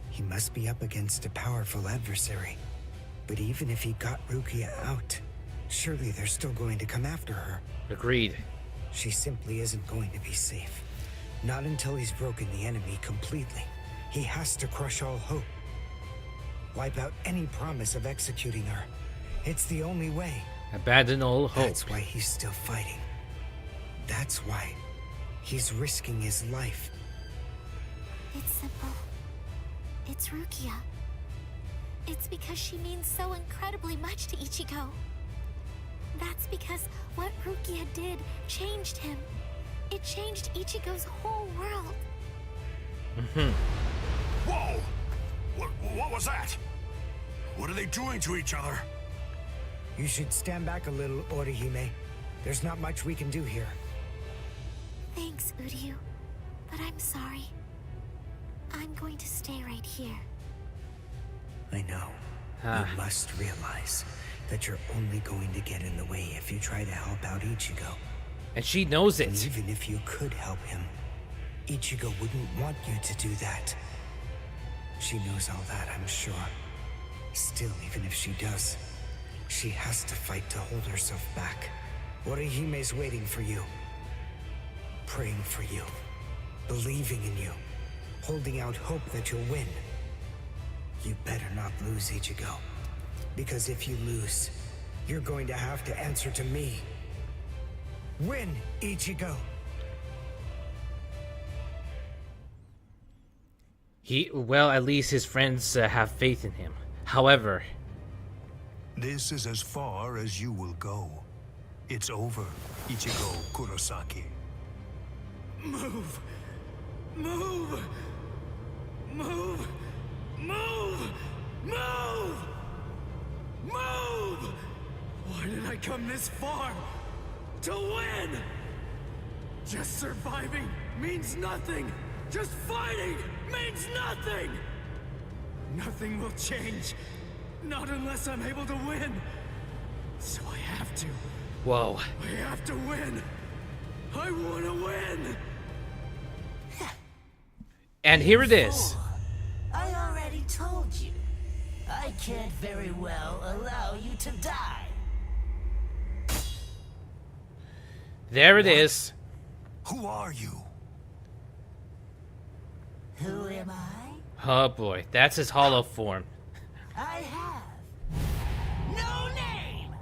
He must be up against a powerful adversary. But even if he got Rukia out, surely they're still going to come after her. Agreed. She simply isn't going to be safe. Not until he's broken the enemy completely. He has to crush all hope. Wipe out any promise of executing her. It's the only way. Abandon all hope. That's why he's still fighting. That's why he's risking his life. It's simple. It's Rukia. It's because she means so incredibly much to Ichigo. That's because what Rukia did changed him. It changed Ichigo's whole world. Whoa! What was that? What are they doing to each other? You should stand back a little, Orihime. There's not much we can do here. Thanks, Uryu. But I'm sorry. I'm going to stay right here. I know. You must realize that you're only going to get in the way if you try to help out Ichigo. And she knows it. And even if you could help him, Ichigo wouldn't want you to do that. She knows all that, I'm sure. Still, even if she does, she has to fight to hold herself back. Orihime's waiting for you. Praying for you. Believing in you. Holding out hope that you'll win. You better not lose, Ichigo. Because if you lose, you're going to have to answer to me. Win, Ichigo! Well, at least his friends have faith in him. However... This is as far as you will go. It's over, Ichigo Kurosaki. Move! Move! Move! Move! Move! Move! Why did I come this far? To win! Just surviving means nothing! Just fighting means nothing! Nothing will change. Not unless I'm able to win. So I have to. Whoa. I have to win. I want to win! And here it is. I already told you. I can't very well allow you to die. There it is. Who are you? Who am I? Oh boy, that's his hollow form. I have no name.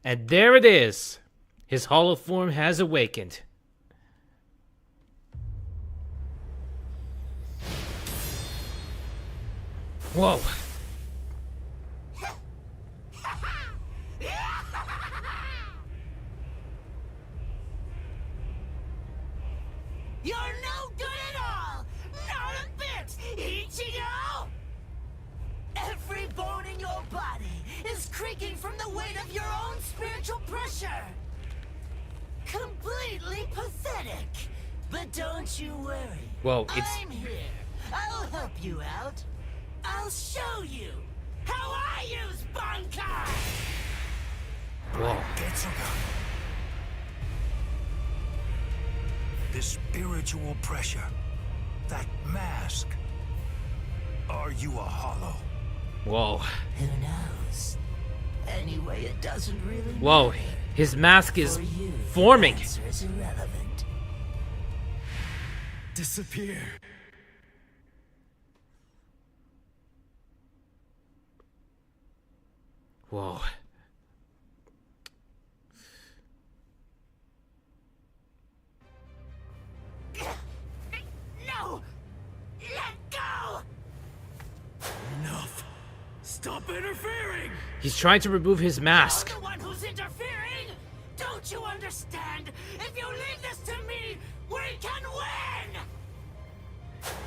And there it is. His hollow form has awakened. Whoa. You're no good at all! Not a bit, Ichigo! Every bone in your body is creaking from the weight of your own spiritual pressure! Completely pathetic! But don't you worry. Whoa, I'm here. I'll help you out. I'll show you how I use Bankai! Whoa. This spiritual pressure, that mask. Are you a hollow? Whoa. Who knows? Anyway, it doesn't really Whoa, matter. his mask is For you, forming. The answer is irrelevant. Disappear. Whoa. No! Let go! Enough! Stop interfering! He's trying to remove his mask. You're the one who's interfering! Don't you understand? If you leave this to me, we can win!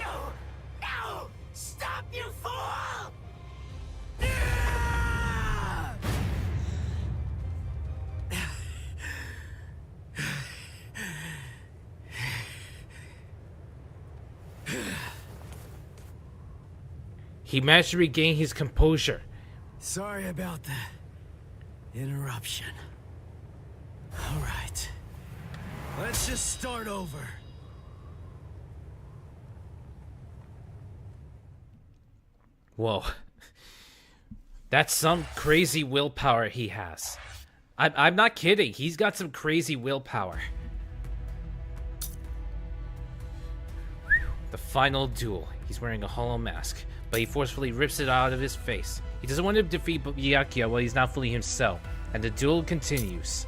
No! No! Stop, you fool! He managed to regain his composure. Sorry about the interruption. All right. Let's just start over. Whoa. That's some crazy willpower he has. I'm not kidding. He's got some crazy willpower. The final duel. He's wearing a hollow mask, but he forcefully rips it out of his face. He doesn't want to defeat Byakuya while he's not fully himself, and the duel continues.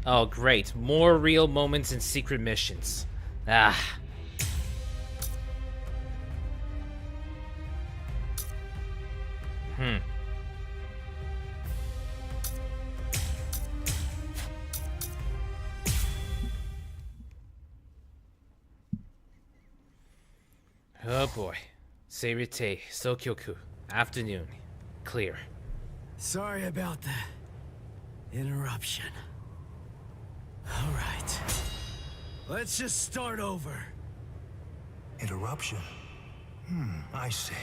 Oh, great. More real moments and secret missions. Ah. Oh boy. Seirite, Sokyoku. Afternoon. Clear. Sorry about the interruption. All right. Let's just start over. Interruption? I see.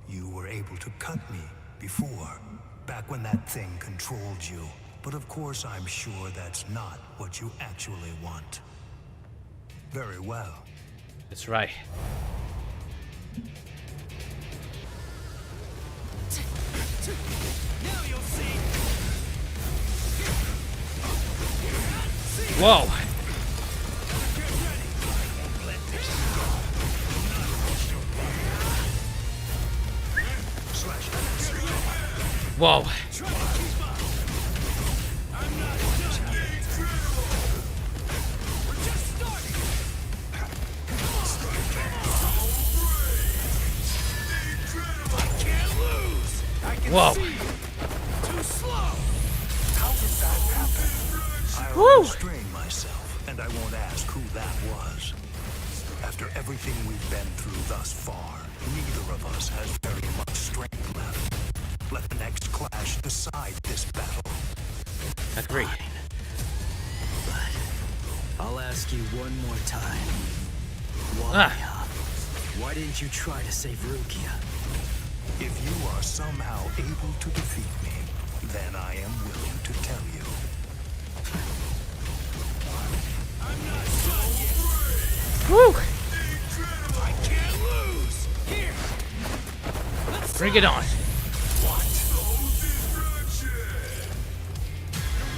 You were able to cut me before, back when that thing controlled you. But of course, I'm sure that's not what you actually want. Very well. That's right. Now you'll see. Whoa. Whoa. Whoa. Too slow. How did that happen? I'll restrain myself, and I won't ask who that was. After everything we've been through thus far, neither of us has very much strength left. Let the next clash decide this battle. Agreed. But I'll ask you one more time. Why didn't you try to save Rukia? If you are somehow able to defeat me, then I am willing to tell you. I'm not done yet. Woo! I can't lose. Here. Let's Bring it on. What? You're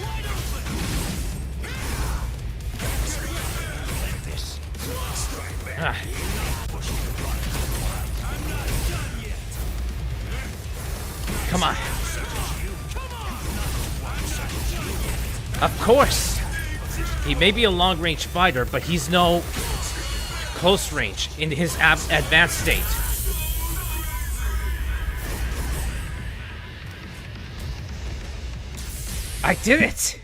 wide open. Like this. I'm not done yet. Come on. Of course. He may be a long-range fighter, but he's no close range in his advanced state. I did it!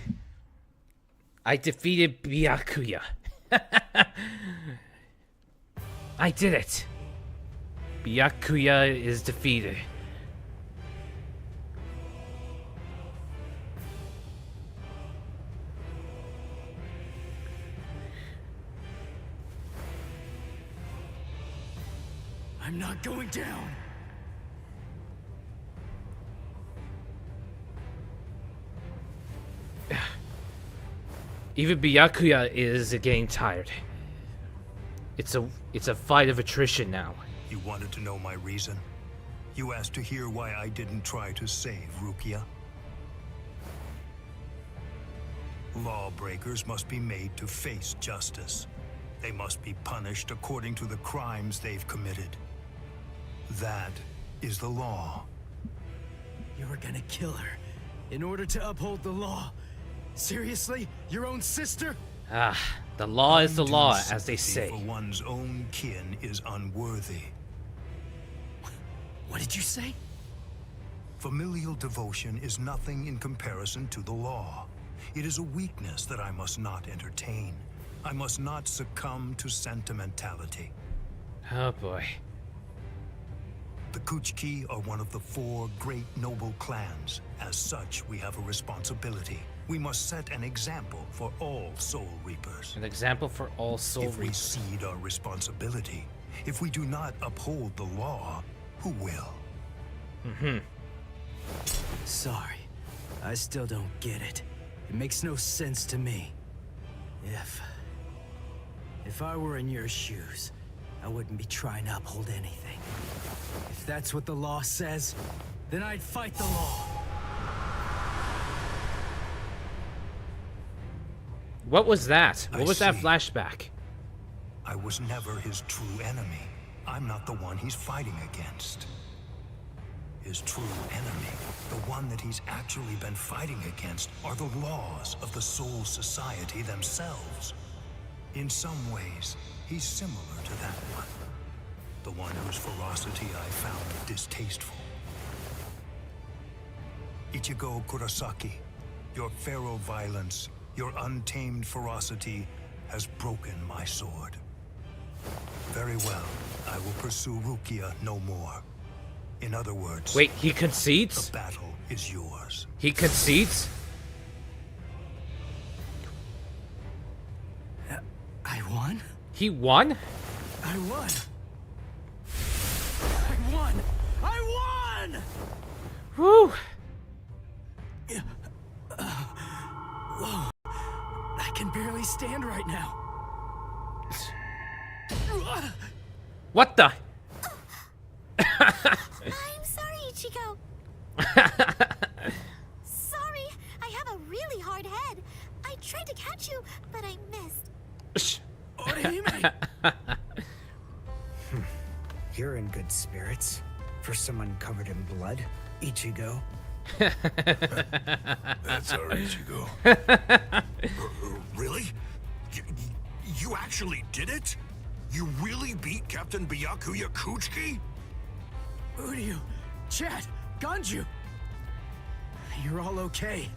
I defeated Byakuya. I did it. Byakuya is defeated. I'm not going down. Even Byakuya is getting tired. It's a fight of attrition now. You wanted to know my reason? You asked to hear why I didn't try to save Rukia? Lawbreakers must be made to face justice. They must be punished according to the crimes they've committed. That is the law. You were gonna kill her in order to uphold the law. Seriously? Your own sister? The law is the law, as they say. For one's own kin is unworthy. What did you say? Familial devotion is nothing in comparison to the law. It is a weakness that I must not entertain. I must not succumb to sentimentality. Oh boy. The Kuchiki are one of the 4 great noble clans. As such, we have a responsibility. We must set an example for all Soul Reapers. An example for all Soul Reapers. If we cede our responsibility, if we do not uphold the law, who will? Sorry. I still don't get it. It makes no sense to me. If I were in your shoes, I wouldn't be trying to uphold anything. If that's what the law says, then I'd fight the law. What was that? What was that see. flashback? I was never his true enemy. I'm not the one he's fighting against. His true enemy, the one that he's actually been fighting against, are the laws of the Soul Society themselves. In some ways, he's similar to that one. The one whose ferocity I found distasteful. Ichigo Kurosaki, your feral violence, your untamed ferocity has broken my sword. Very well. I will pursue Rukia no more. In other words... Wait, he concedes? The battle is yours. He concedes? I won? He won? I won. I won! I won! Whew. Whoa. I can barely stand right now. What the? I'm sorry, Ichigo. Sorry, I have a really hard head. I tried to catch you, but I missed. You're in good spirits. For someone covered in blood, Ichigo. That's our Ichigo. Really? You actually did it? You really beat Captain Byakuya Kuchiki? Uryu, Chad, Ganju. You're all okay.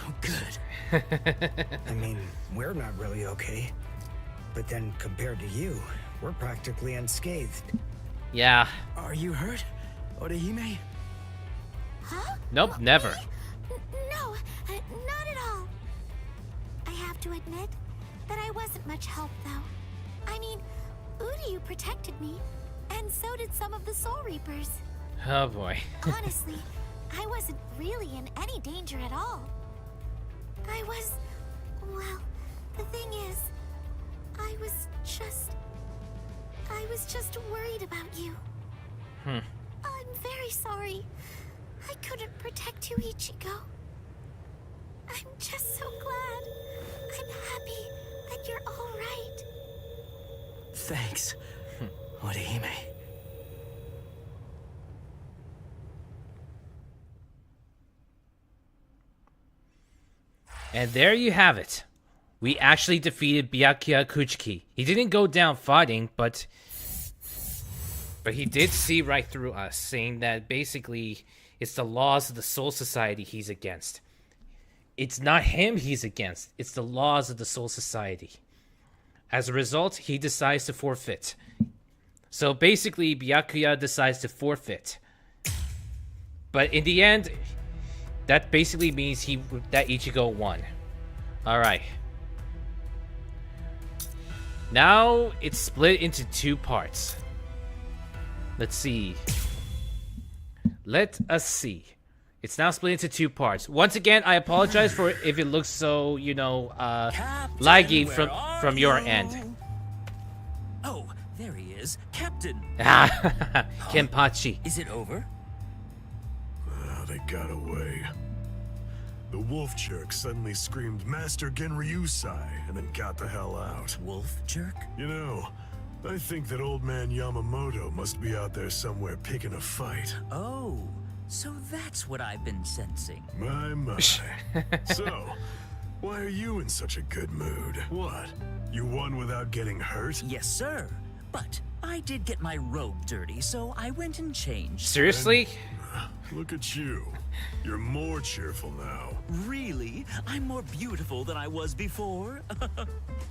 Oh, good. I mean, we're not really okay. But then, compared to you, we're practically unscathed. Yeah. Are you hurt, Orihime? Huh? Nope, never. No, not at all. I have to admit that I wasn't much help, though. I mean, Uryu protected me, and so did some of the Soul Reapers. Oh boy. Honestly, I wasn't really in any danger at all. Well, the thing is, I was just worried about you. I'm very sorry. I couldn't protect you, Ichigo. I'm just so glad. I'm happy that you're all right. Thanks, Orihime. And there you have it. We actually defeated Byakuya Kuchiki. He didn't go down fighting, but he did see right through us, saying that basically it's the laws of the Soul Society he's against. It's not him he's against, it's the laws of the Soul Society. As a result, he decides to forfeit. So basically, Byakuya decides to forfeit. But in the end, that basically means that Ichigo won. Alright. Now, it's split into two parts. Let's see. Let us see. It's now split into two parts. Once again, I apologize for if it looks so, laggy from your end. Oh, there he is. Captain! Kenpachi. Is it over? They got away. The wolf jerk suddenly screamed Master Genryusai and then got the hell out. Wolf jerk? You know, I think that old man Yamamoto must be out there somewhere picking a fight. Oh, so that's what I've been sensing. My. So, why are you in such a good mood? What? You won without getting hurt? Yes, sir. But I did get my robe dirty, so I went and changed. Seriously? Look at you. You're more cheerful now. Really? I'm more beautiful than I was before?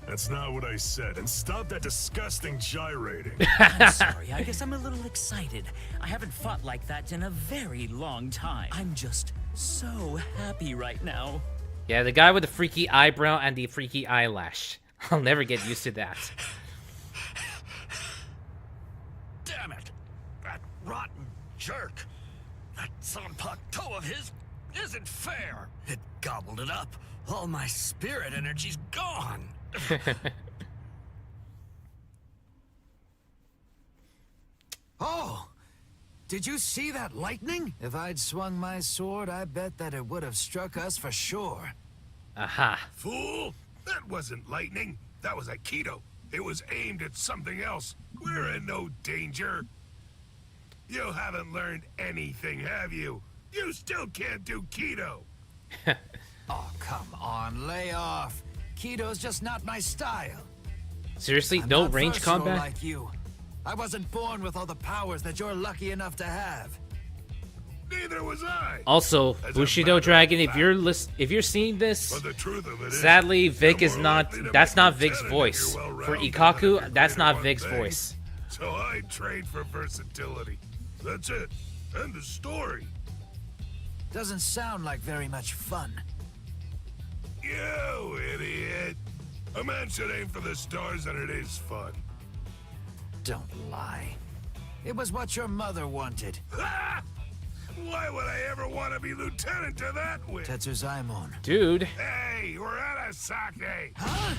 That's not what I said, and stop that disgusting gyrating. I'm sorry, I guess I'm a little excited. I haven't fought like that in a very long time. I'm just so happy right now. Yeah, the guy with the freaky eyebrow and the freaky eyelash. I'll never get used to that. Damn it! That rotten jerk! That Zanpakuto of his isn't fair! It gobbled it up. All my spirit energy's gone! Oh! Did you see that lightning? If I'd swung my sword, I bet that it would have struck us for sure. Aha. Fool! That wasn't lightning. That was Aikido. It was aimed at something else. We're in no danger. You haven't learned anything, have you? You still can't do Kido. Oh, come on, lay off. Kido's just not my style. Seriously, I'm no not range versatile combat? like you. I wasn't born with all the powers that you're lucky enough to have. Neither was I. Also, Bushido Dragon, if you're seeing this, But the truth of it is, sadly, Vic you're is more not. likely to That's make not a Vic's lieutenant voice. if you're well For rounded Ikaku, than if you're that's great not at Vic's one thing. voice. So I trade for versatility. That's it. End of story. Doesn't sound like very much fun. You idiot. A man should aim for the stars and it is fun. Don't lie. It was what your mother wanted. Ha! Why would I ever want to be lieutenant to that witch? Tetsuzaimon. Dude. Hey, we're out of sake. Huh?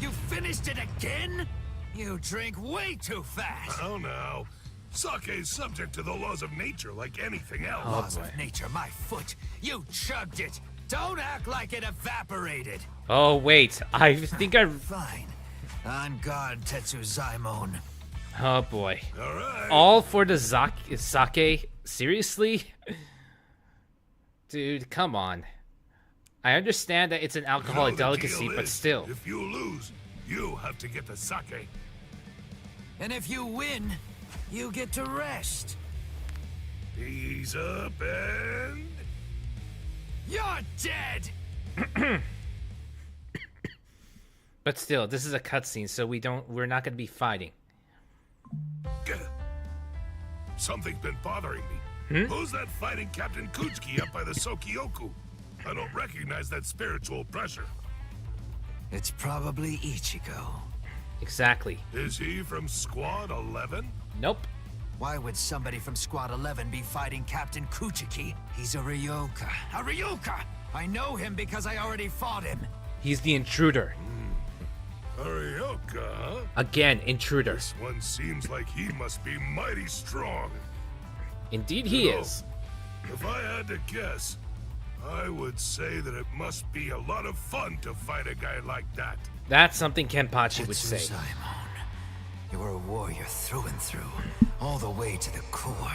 You finished it again? You drink way too fast. Oh no. Sake is subject to the laws of nature like anything else. Laws of nature, my foot. You chugged it. Don't act like it evaporated. Oh wait, I think I. Fine. On guard, Tetsuzaimon. Oh boy. All right. All for the sake? Seriously? Dude, come on. I understand that it's an alcoholic delicacy, but still. If you lose, you have to get the sake. And if you win, you get to rest. Ease up and... You're dead! But still, this is a cutscene, so we're not gonna be fighting. Something's been bothering me. Who's that fighting Captain Kuchiki up by the Sokioku? I don't recognize that spiritual pressure. It's probably Ichigo. Exactly. Is he from Squad 11? Nope. Why would somebody from Squad 11 be fighting Captain Kuchiki? He's a Ryoka. A Ryoka! I know him because I already fought him. He's the intruder. Arioka, huh? Again, intruder. This one seems like he must be mighty strong. Indeed he is. If I had to guess, I would say that it must be a lot of fun to fight a guy like that. That's something Kenpachi would say. Tetsuzaimon, you're a warrior through and through, all the way to the core.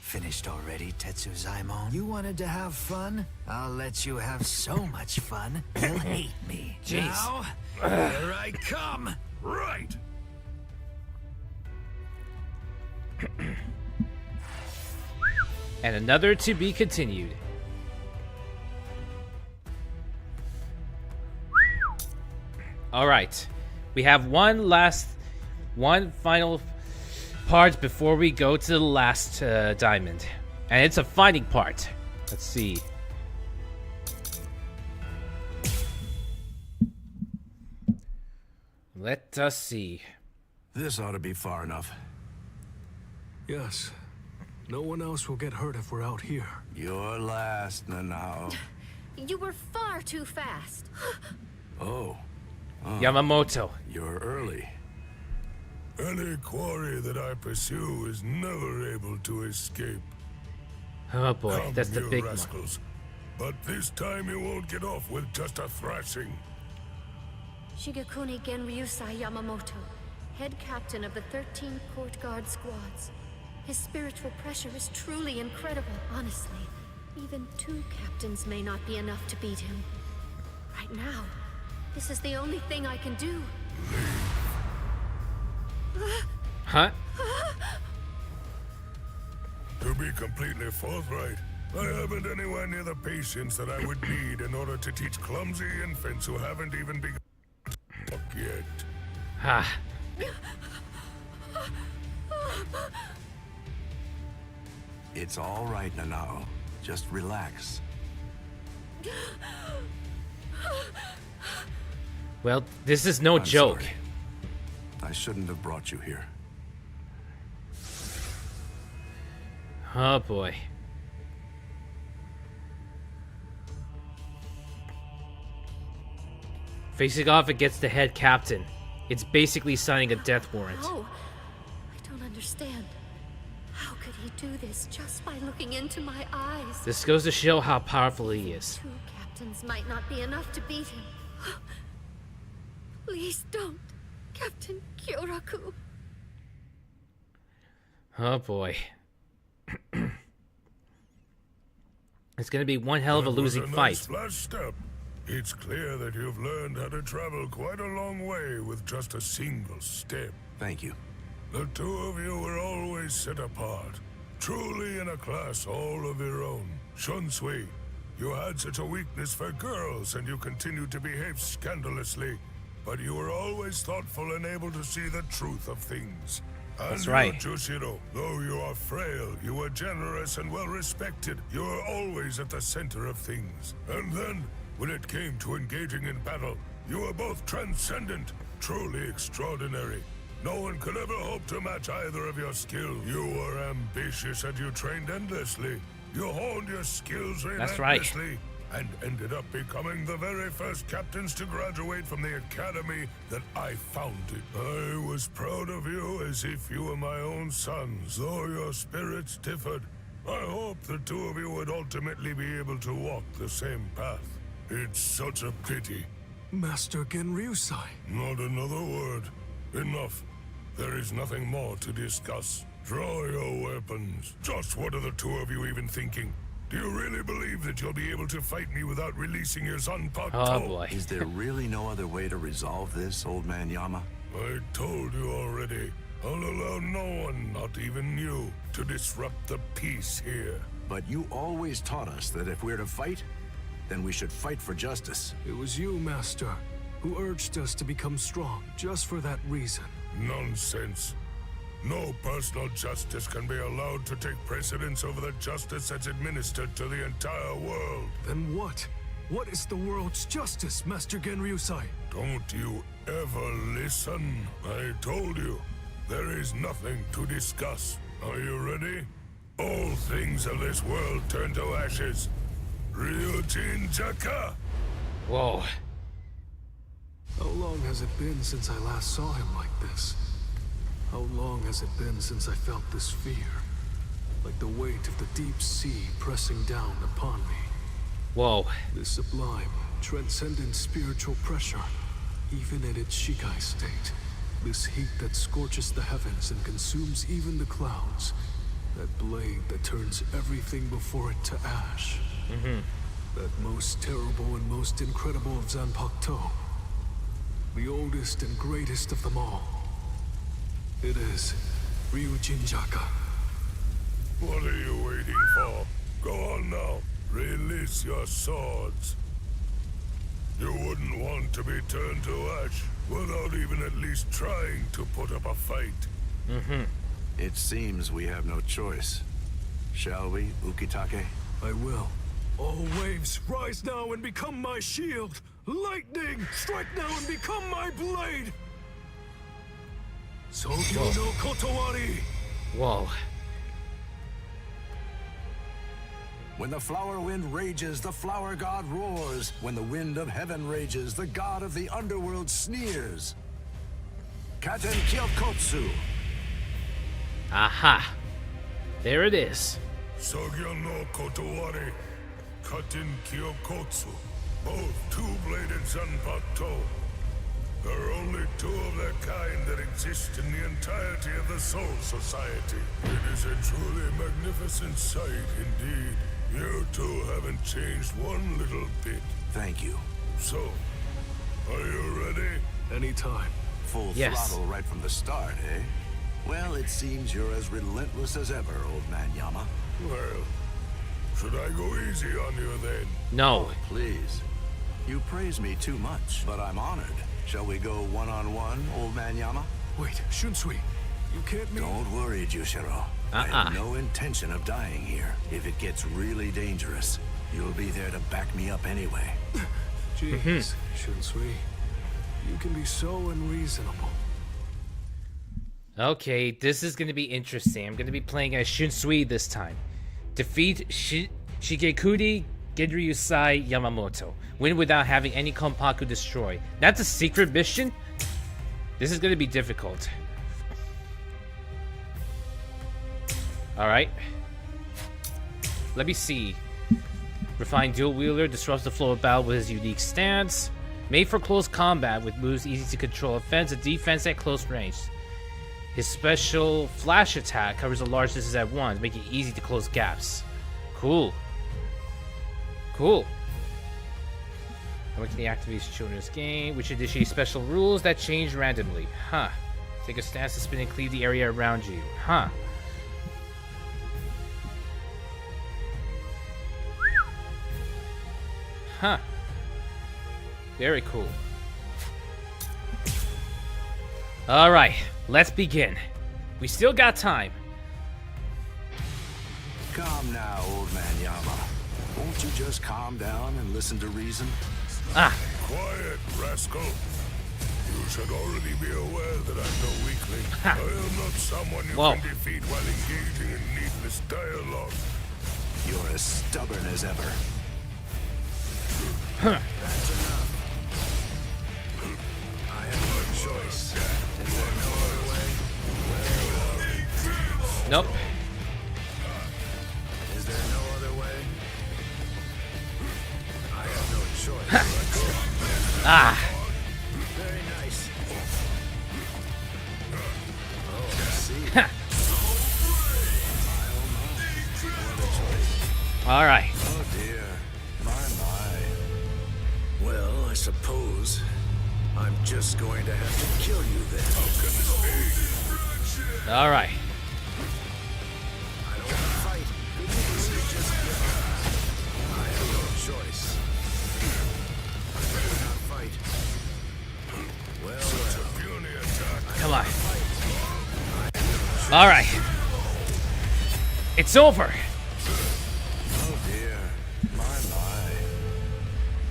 Finished already, Tetsuzaimon? You wanted to have fun? I'll let you have so much fun, you'll hate me. Jeez. Now, here I come! Right! And another to be continued. Alright. We have one final part before we go to the last diamond. And it's a fighting part. Let's see. Let us see. This ought to be far enough. Yes. No one else will get hurt if we're out here. You're last, Nanao. You were far too fast. Oh. Yamamoto. You're early. Any quarry that I pursue is never able to escape. Oh boy, Come, that's the you big rascals. But this time you won't get off with just a thrashing. Shigekuni Genryusai Yamamoto, head captain of the 13 Court Guard squads. His spiritual pressure is truly incredible. Honestly, even 2 captains may not be enough to beat him. Right now, this is the only thing I can do. Huh? To be completely forthright, I haven't anywhere near the patience that I would need in order to teach clumsy infants who haven't even begun to walk yet. Ha. It's all right, Nanao. Just relax. Well, this is no I'm joke. sorry. I shouldn't have brought you here. Oh boy. Facing off against the head captain. It's basically signing a death warrant. Oh, I don't understand. How could he do this just by looking into my eyes? This goes to show how powerful he is. 2 captains might not be enough to beat him. Please don't, Captain Kyoraku. Oh boy. It's gonna be one hell of a losing That was fight. nice flash step. It's clear that you've learned how to travel quite a long way with just a single step. Thank you. The 2 of you were always set apart. Truly in a class all of your own. Shunsui, you had such a weakness for girls, and you continued to behave scandalously. But you were always thoughtful and able to see the truth of things. And That's right. Jushiro, though you are frail, you were generous and well respected. You were always at the center of things. And then, when it came to engaging in battle, you were both transcendent, truly extraordinary. No one could ever hope to match either of your skills. You were ambitious and you trained endlessly. You honed your skills relentlessly. And ended up becoming the very first captains to graduate from the academy that I founded. I was proud of you as if you were my own sons, though your spirits differed. I hope the two of you would ultimately be able to walk the same path. It's such a pity. Master Genryusai. Not another word. Enough. There is nothing more to discuss. Draw your weapons. Just what are the two of you even thinking? Do you really believe that you'll be able to fight me without releasing your Zanpakuto? Oh boy. Is there really no other way to resolve this, old man Yama? I told you already. I'll allow no one, not even you, to disrupt the peace here. But you always taught us that if we're to fight, then we should fight for justice. It was you, Master, who urged us to become strong just for that reason. Nonsense. No personal justice can be allowed to take precedence over the justice that's administered to the entire world. Then what? What is the world's justice, Master Genryusai? Don't you ever listen? I told you, there is nothing to discuss. Are you ready? All things of this world turn to ashes. Ryujin Jaka! Whoa. How long has it been since I last saw him like this? How long has it been since I felt this fear? Like the weight of the deep sea pressing down upon me. Whoa. This sublime, transcendent spiritual pressure, even in its Shikai state. This heat that scorches the heavens and consumes even the clouds. That blade that turns everything before it to ash. That most terrible and most incredible of Zanpakuto. The oldest and greatest of them all. It is Ryujin Jaka. What are you waiting for? Go on now. Release your swords. You wouldn't want to be turned to ash without even at least trying to put up a fight. It seems we have no choice. Shall we, Ukitake? I will. All waves, rise now and become my shield! Lightning, strike now and become my blade! Sogyo no Kotowari! Whoa. When the flower wind rages, the flower god roars. When the wind of heaven rages, the god of the underworld sneers. Katen Kyokotsu. Aha. There it is. Sogyo no Kotowari, Katen Kyokotsu. Both two-bladed Zanpakuto. There are only two of their kind that exist in the entirety of the Soul Society. It is a truly magnificent sight indeed. You two haven't changed one little bit. Thank you. So, are you ready? Anytime. Full throttle right from the start, eh? Well, it seems you're as relentless as ever, old man Yama. Well, should I go easy on you then? No. Oh, please. You praise me too much, but I'm honored. Shall we go one-on-one, old man Yama? Wait, Shunsui, you can't mean... Don't worry, Jushiro. I have no intention of dying here. If it gets really dangerous, you'll be there to back me up anyway. Jeez, Shunsui, you can be so unreasonable. Okay, this is going to be interesting. I'm going to be playing as Shunsui this time. Defeat Shigekuri Genryusai Yamamoto. Win without having any Konpaku destroyed. That's a secret mission? This is going to be difficult. Alright. Let me see. Refined dual wielder disrupts the flow of battle with his unique stance. Made for close combat with moves easy to control offense and defense at close range. His special flash attack covers a large distance at once, making it easy to close gaps. Cool. Cool. How can he activate children's game, which initiates special rules that change randomly? Huh. Take a stance to spin and cleave the area around you. Huh. Huh. Very cool. Alright, let's begin. We still got time. Calm now, old man Yama. Won't you just calm down and listen to reason? Ah. Quiet, rascal. You should already be aware that I'm no weakling. I am not someone you can defeat while engaging in needless dialogue. You're as stubborn as ever. That's enough. I have no choice. Is there no other way? Nope. Is there no other way? I have no choice. Ah. Very nice. Oh, I see. All right. Oh dear. My. Well, I suppose I'm just going to have to kill you then. How can this be? All right. I don't want to fight. This is just I have no choice. I better not fight. Well, such a puny attack. Come on. All right. It's over. Oh dear. My.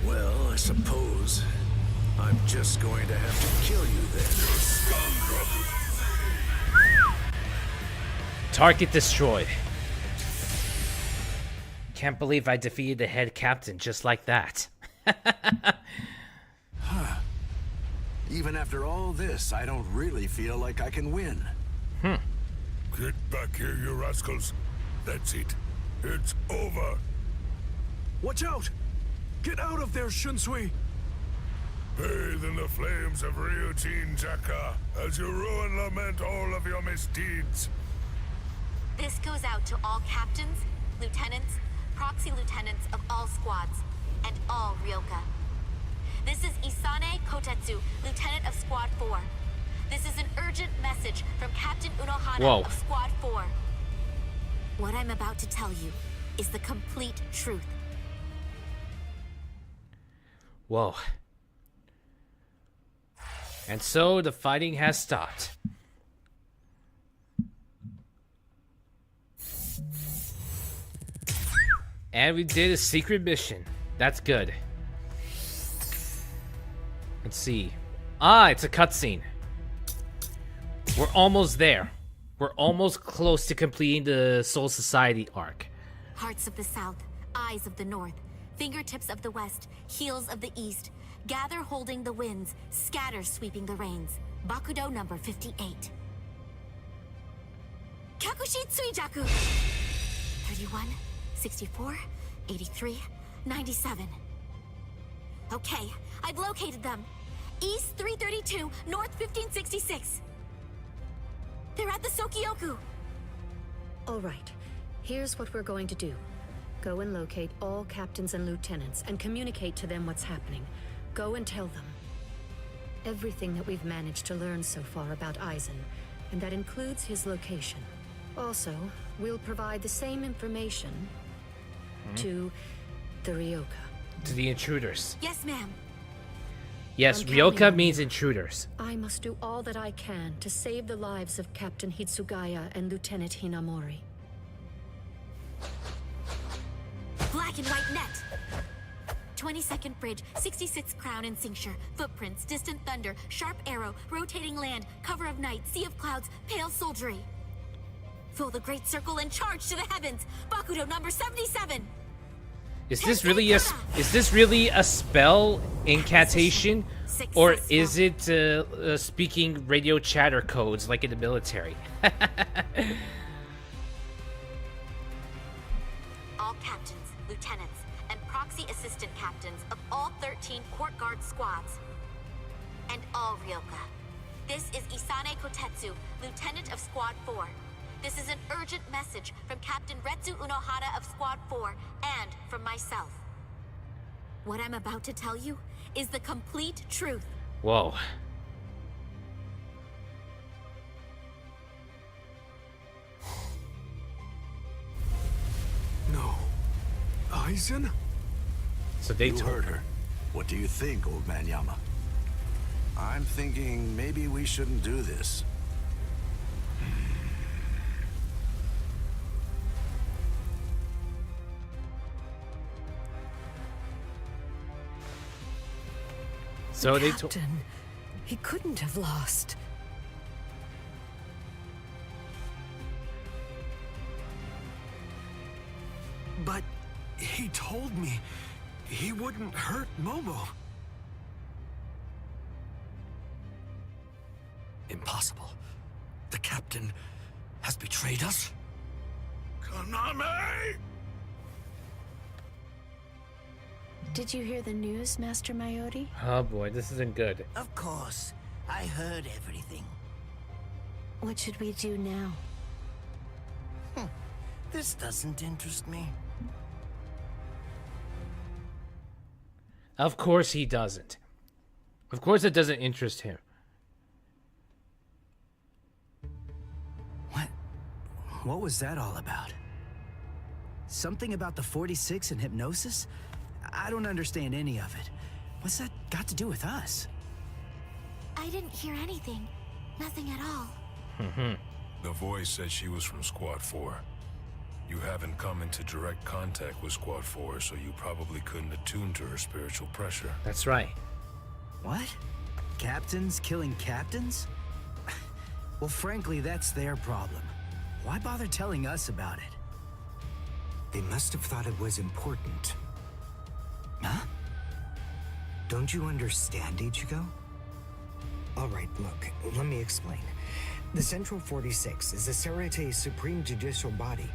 Well, I suppose I'm just going to have to kill you then. Target destroyed. Can't believe I defeated the head captain just like that. Huh. Even after all this, I don't really feel like I can win. Get back here, you rascals. That's it. It's over. Watch out! Get out of there, Shunsui! Bathe in the flames of Ryujin Jaka as you rue and lament all of your misdeeds. This goes out to all captains, lieutenants, proxy lieutenants of all squads, and all Ryoka. This is Isane Kotetsu, lieutenant of Squad 4. This is an urgent message from Captain Unohana of Squad 4. What I'm about to tell you is the complete truth. Whoa. And so the fighting has stopped. And we did a secret mission. That's good. Let's see. Ah, it's a cutscene. We're almost there. We're almost close to completing the Soul Society arc. Hearts of the South, eyes of the North, fingertips of the West, heels of the East, gather holding the winds, scatter sweeping the rains. Bakudo number 58. Kakushi Tsuijaku! 31, 64, 83, 97. Okay, I've located them. East 332, North 1566. They're at the Sokioku. All right. Here's what we're going to do. Go and locate all captains and lieutenants and communicate to them what's happening. Go and tell them everything that we've managed to learn so far about Aizen, and that includes his location. Also, we'll provide the same information to the Ryoka. To the intruders. Yes, ma'am. Yes, Ryoka means intruders. I must do all that I can to save the lives of Captain Hitsugaya and Lieutenant Hinamori. Black and white net. 22nd bridge, 66th crown and cincture. Footprints, distant thunder, sharp arrow, rotating land, cover of night, sea of clouds, pale soldiery. Fill the great circle and charge to the heavens. Bakudo number 77. Is this really a spell incantation, or is it speaking radio chatter codes like in the military? All captains, lieutenants, and proxy assistant captains of all 13 court guard squads, and all Ryoka. This is Isane Kotetsu, lieutenant of Squad 4. This is an urgent message from Captain Retsu Unohana of Squad 4, and from myself. What I'm about to tell you is the complete truth. Whoa. No. Aizen? So they You heard her. What do you think, old man Yama? I'm thinking maybe we shouldn't do this. So they Captain, he couldn't have lost. But he told me he wouldn't hurt Momo. Impossible. The captain has betrayed us? Konami! Did you hear the news, Master Mayori? Oh boy, this isn't good. Of course. I heard everything. What should we do now? This doesn't interest me. Of course he doesn't. Of course it doesn't interest him. What was that all about? Something about the 46 and hypnosis? I don't understand any of it. What's that got to do with us? I didn't hear anything. Nothing at all. The voice said she was from Squad 4. You haven't come into direct contact with Squad 4, so you probably couldn't attune to her spiritual pressure. That's right. What? Captains killing captains? Well, frankly, that's their problem. Why bother telling us about it? They must have thought it was important. Huh? Don't you understand, Ichigo? All right, look, let me explain. The Central 46 is the Serete's supreme judicial body.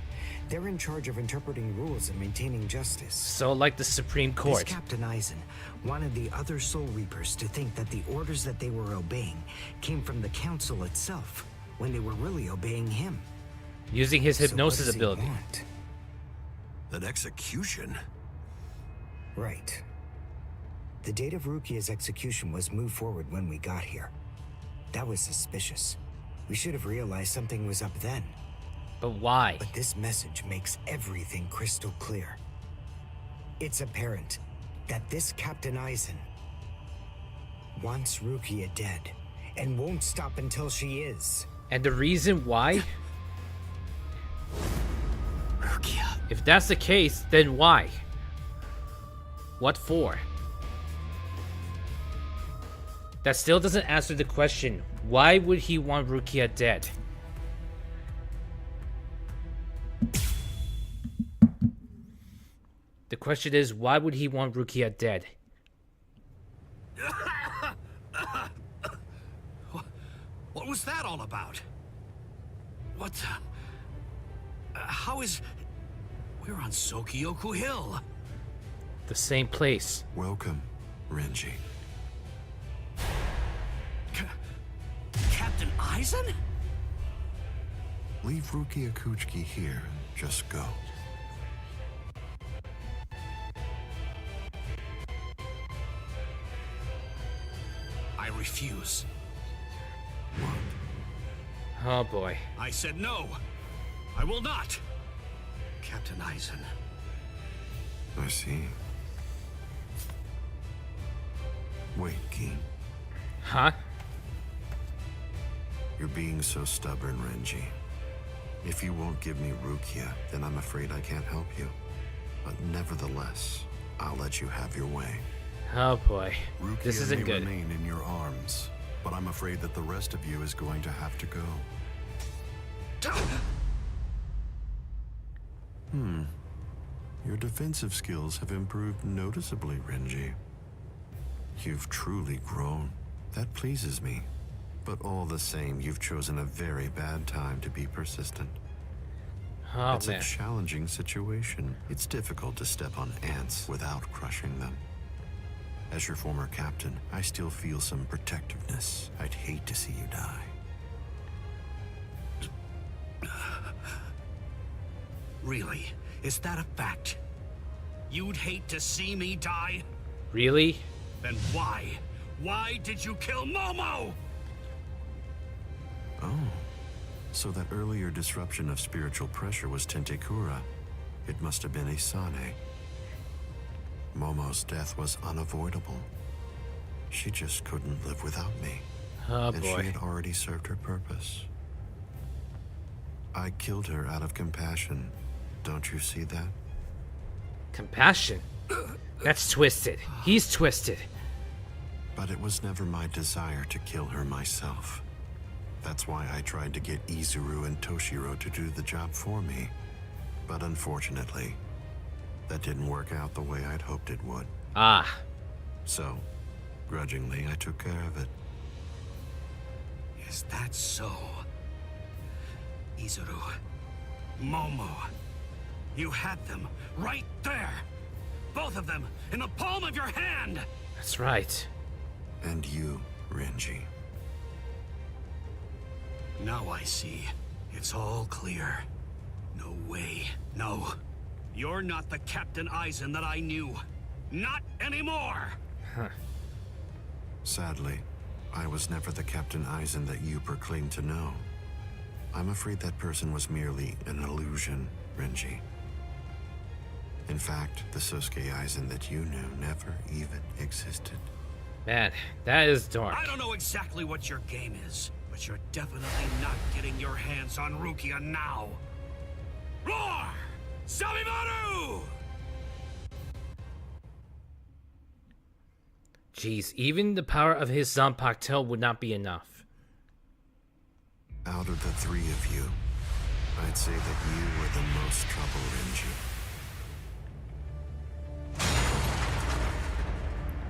They're in charge of interpreting rules and maintaining justice. So like the Supreme Court. This Captain Aizen wanted the other Soul Reapers to think that the orders that they were obeying came from the Council itself, when they were really obeying him. Using his hypnosis so what does ability. he want? An execution? Right. The date of Rukia's execution was moved forward when we got here. That was suspicious. We should have realized something was up then. But why? But this message makes everything crystal clear. It's apparent that this Captain Aizen wants Rukia dead and won't stop until she is. And the reason why? Rukia. If that's the case, then why? What for? That still doesn't answer the question. Why would he want Rukia dead? The question is, why would he want Rukia dead? What was that all about? What the... how is... We're on Sokyoku Hill. The same place. Welcome, Renji. Captain Aizen? Leave Rukia Kuchiki here. Just go. I refuse. Oh boy. I said no. I will not. Captain Aizen. I see. Wait, Keen. Huh? You're being so stubborn, Renji. If you won't give me Rukia, then I'm afraid I can't help you. But nevertheless, I'll let you have your way. Oh boy. Rukia This isn't may good. remain in your arms, but I'm afraid that the rest of you is going to have to go. Your defensive skills have improved noticeably, Renji. You've truly grown. That pleases me. But all the same, you've chosen a very bad time to be persistent. Oh, It's man. a challenging situation. It's difficult to step on ants without crushing them. As your former captain, I still feel some protectiveness. I'd hate to see you die. Really? Is that a fact? You'd hate to see me die? Really? Then why? Why did you kill Momo? Oh. So that earlier disruption of spiritual pressure was Tentekura. It must have been Isane. Momo's death was unavoidable. She just couldn't live without me. Oh, and boy. she had already served her purpose. I killed her out of compassion. Don't you see that? Compassion? That's twisted. He's twisted. But it was never my desire to kill her myself. That's why I tried to get Izuru and Toshiro to do the job for me. But unfortunately, that didn't work out the way I'd hoped it would. Ah. So, grudgingly, I took care of it. Is that so? Izuru, Momo, you had them right there. Both of them in the palm of your hand. That's right. And you, Renji. Now I see. It's all clear. No way. No. You're not the Captain Aizen that I knew. Not anymore! Huh. Sadly, I was never the Captain Aizen that you proclaimed to know. I'm afraid that person was merely an illusion, Renji. In fact, the Sosuke Aizen that you knew never even existed. Man, that is dark. I don't know exactly what your game is, but you're definitely not getting your hands on Rukia now. Roar! Sabimaru! Jeez, even the power of his Zanpakuto would not be enough. Out of the three of you, I'd say that you were the most trouble, Renji.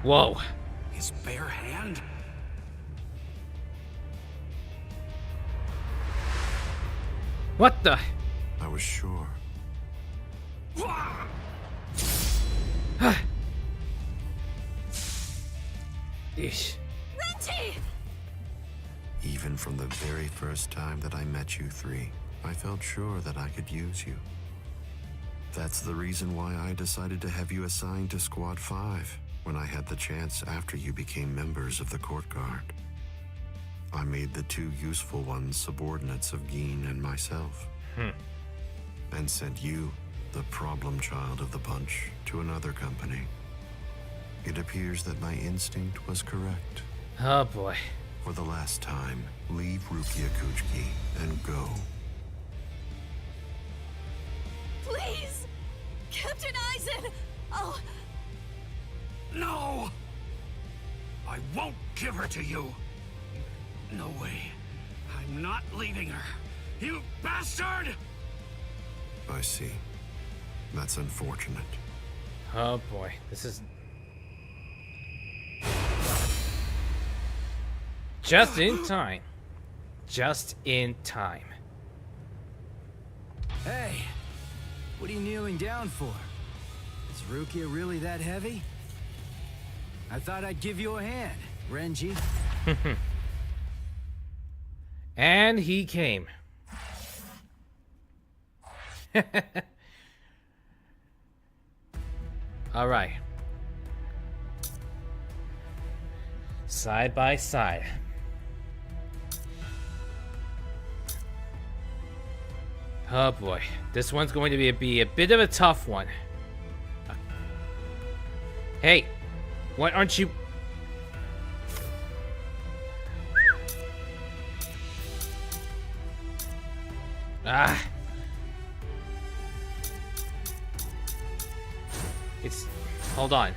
Whoa. His bare hand? What the? I was sure. Ish. Renji! Even from the very first time that I met you three, I felt sure that I could use you. That's the reason why I decided to have you assigned to Squad 5 when I had the chance after you became members of the Court Guard. I made the two useful ones subordinates of Gin and myself. And sent you, the problem child of the bunch, to another company. It appears that my instinct was correct. Oh boy. For the last time, leave Rukia Kuchiki and go. Please! Captain Aizen! Oh... No! I won't give her to you! No way. I'm not leaving her. You bastard! I see. That's unfortunate. Oh boy, this is... Just in time. Just in time. Hey, what are you kneeling down for? Is Rukia really that heavy? I thought I'd give you a hand, Renji. And he came. All right. Side by side. Oh boy, this one's going to be a bit of a tough one. Hey, why aren't you... Ah. It's... Hold on.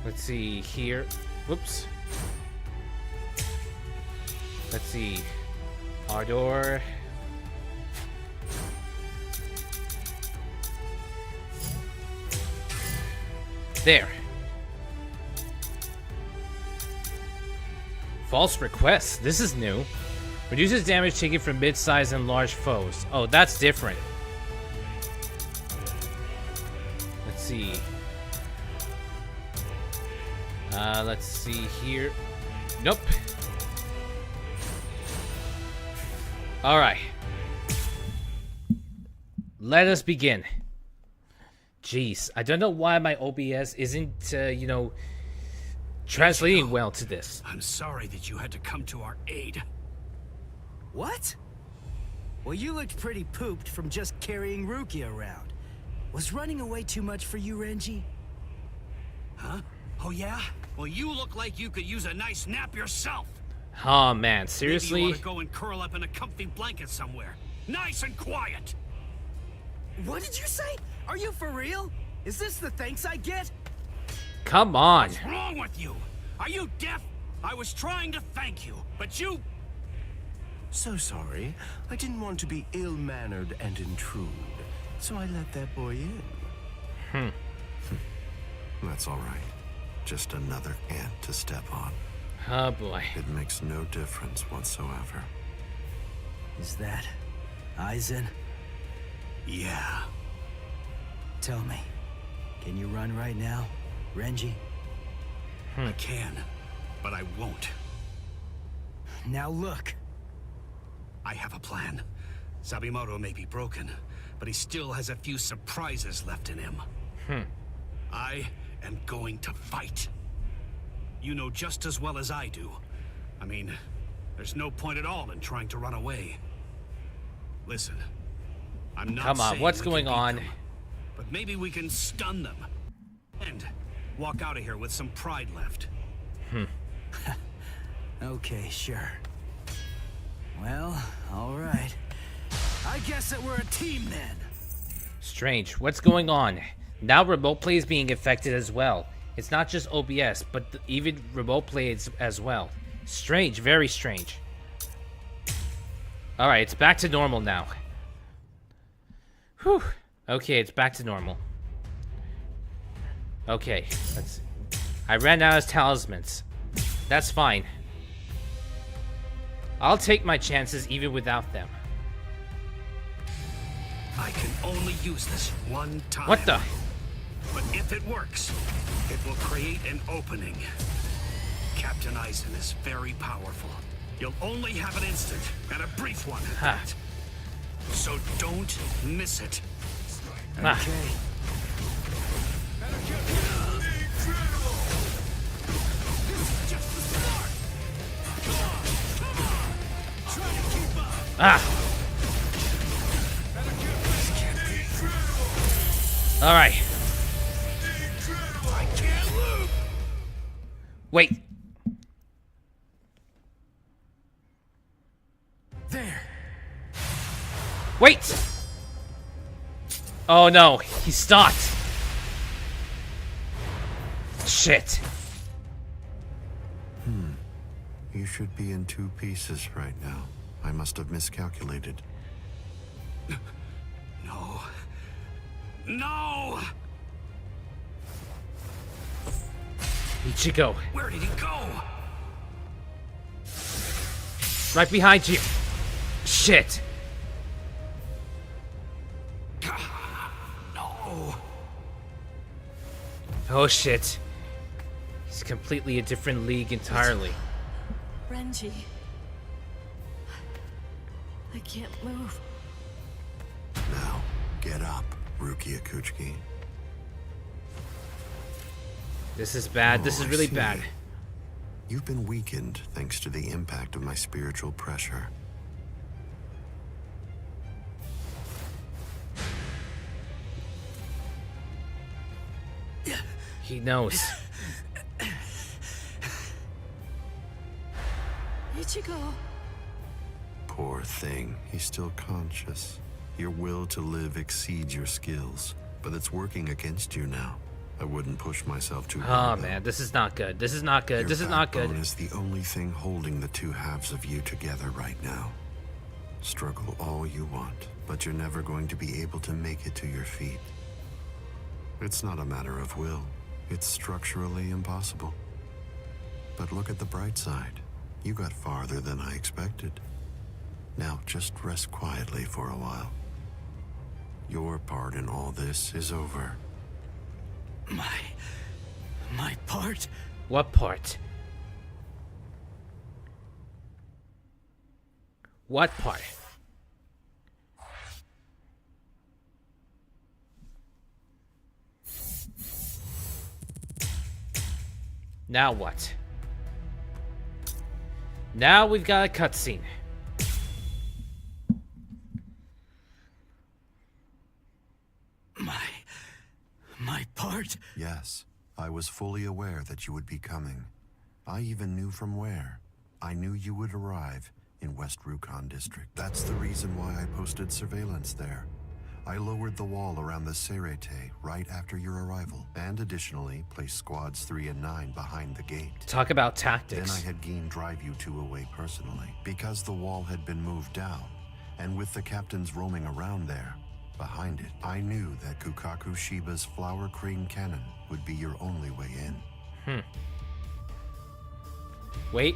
Let's see here. Whoops. Let's see. Ardor. There. False request. This is new. Reduces damage taken from mid-size and large foes. Oh, that's different. Let's see. Let's see here. Nope. Alright. Let us begin. Jeez, I don't know why my OBS isn't, you know, translating well to this. I'm sorry that you had to come to our aid. What? Well, you looked pretty pooped from just carrying Rukia around. Was running away too much for you, Renji? Huh? Oh yeah? Well, you look like you could use a nice nap yourself. Oh man, Maybe seriously? you want to go and curl up in a comfy blanket somewhere. Nice and quiet. What did you say? Are you for real? Is this the thanks I get? Come on. What's wrong with you? Are you deaf? I was trying to thank you, but you... So sorry. I didn't want to be ill-mannered and intrude, so I let that boy in. That's all right. Just another ant to step on. Oh boy. It makes no difference whatsoever. Is that Aizen? Yeah. Tell me, can you run right now, Renji? I can, but I won't. Now look. I have a plan. Sabimoto may be broken, but he still has a few surprises left in him. I am going to fight. You know just as well as I do. I mean, there's no point at all in trying to run away. Listen, I'm not Come on, saying what's we can going beat on? them, but maybe we can stun them and walk out of here with some pride left. Okay, sure. Well, all right. I guess that we're a team then. Strange. What's going on? Now remote play is being affected as well. It's not just OBS, but even remote play as well. Strange, very strange. Alright, it's back to normal now. Whew. Okay, it's back to normal. Okay, I ran out of talismans. That's fine. I'll take my chances even without them. I can only use this one time. What the? But if it works, it will create an opening. Captain Aizen is very powerful. You'll only have an instant, and a brief one at that. So don't miss it. Okay. Alright. Wait. There. Wait! Oh no, he stopped. Shit. You should be in 2 pieces right now. I must have miscalculated. No. No! Ichigo. Where did he go? Right behind you. Shit. No. Oh shit. He's completely a different league entirely. Renji. I can't move. Now, get up, Rukia Kuchiki. This is bad. This is I really see. bad. You've been weakened thanks to the impact of my spiritual pressure. He knows. Ichigo. Poor thing. He's still conscious. Your will to live exceeds your skills, but it's working against you now. I wouldn't push myself too hard. Oh man, this is not good. This is not good. This is not good. Your backbone is the only thing holding the 2 halves of you together right now. Struggle all you want, but you're never going to be able to make it to your feet. It's not a matter of will. It's structurally impossible. But look at the bright side. You got farther than I expected. Now just rest quietly for a while. Your part in all this is over. My part? What part? What part? Now what? Now we've got a cutscene. hurt. Yes, I was fully aware that you would be coming. I even knew from where. I knew you would arrive in West Rukon District. That's the reason why I posted surveillance there. I lowered the wall around the Serete right after your arrival, and additionally placed squads 3 and 9 behind the gate. Talk about tactics. Then I had Geen drive you two away personally, because the wall had been moved down, and with the captains roaming around there, behind it, I knew that Kukaku Shiba's Flower Crane Cannon would be your only way in. Wait.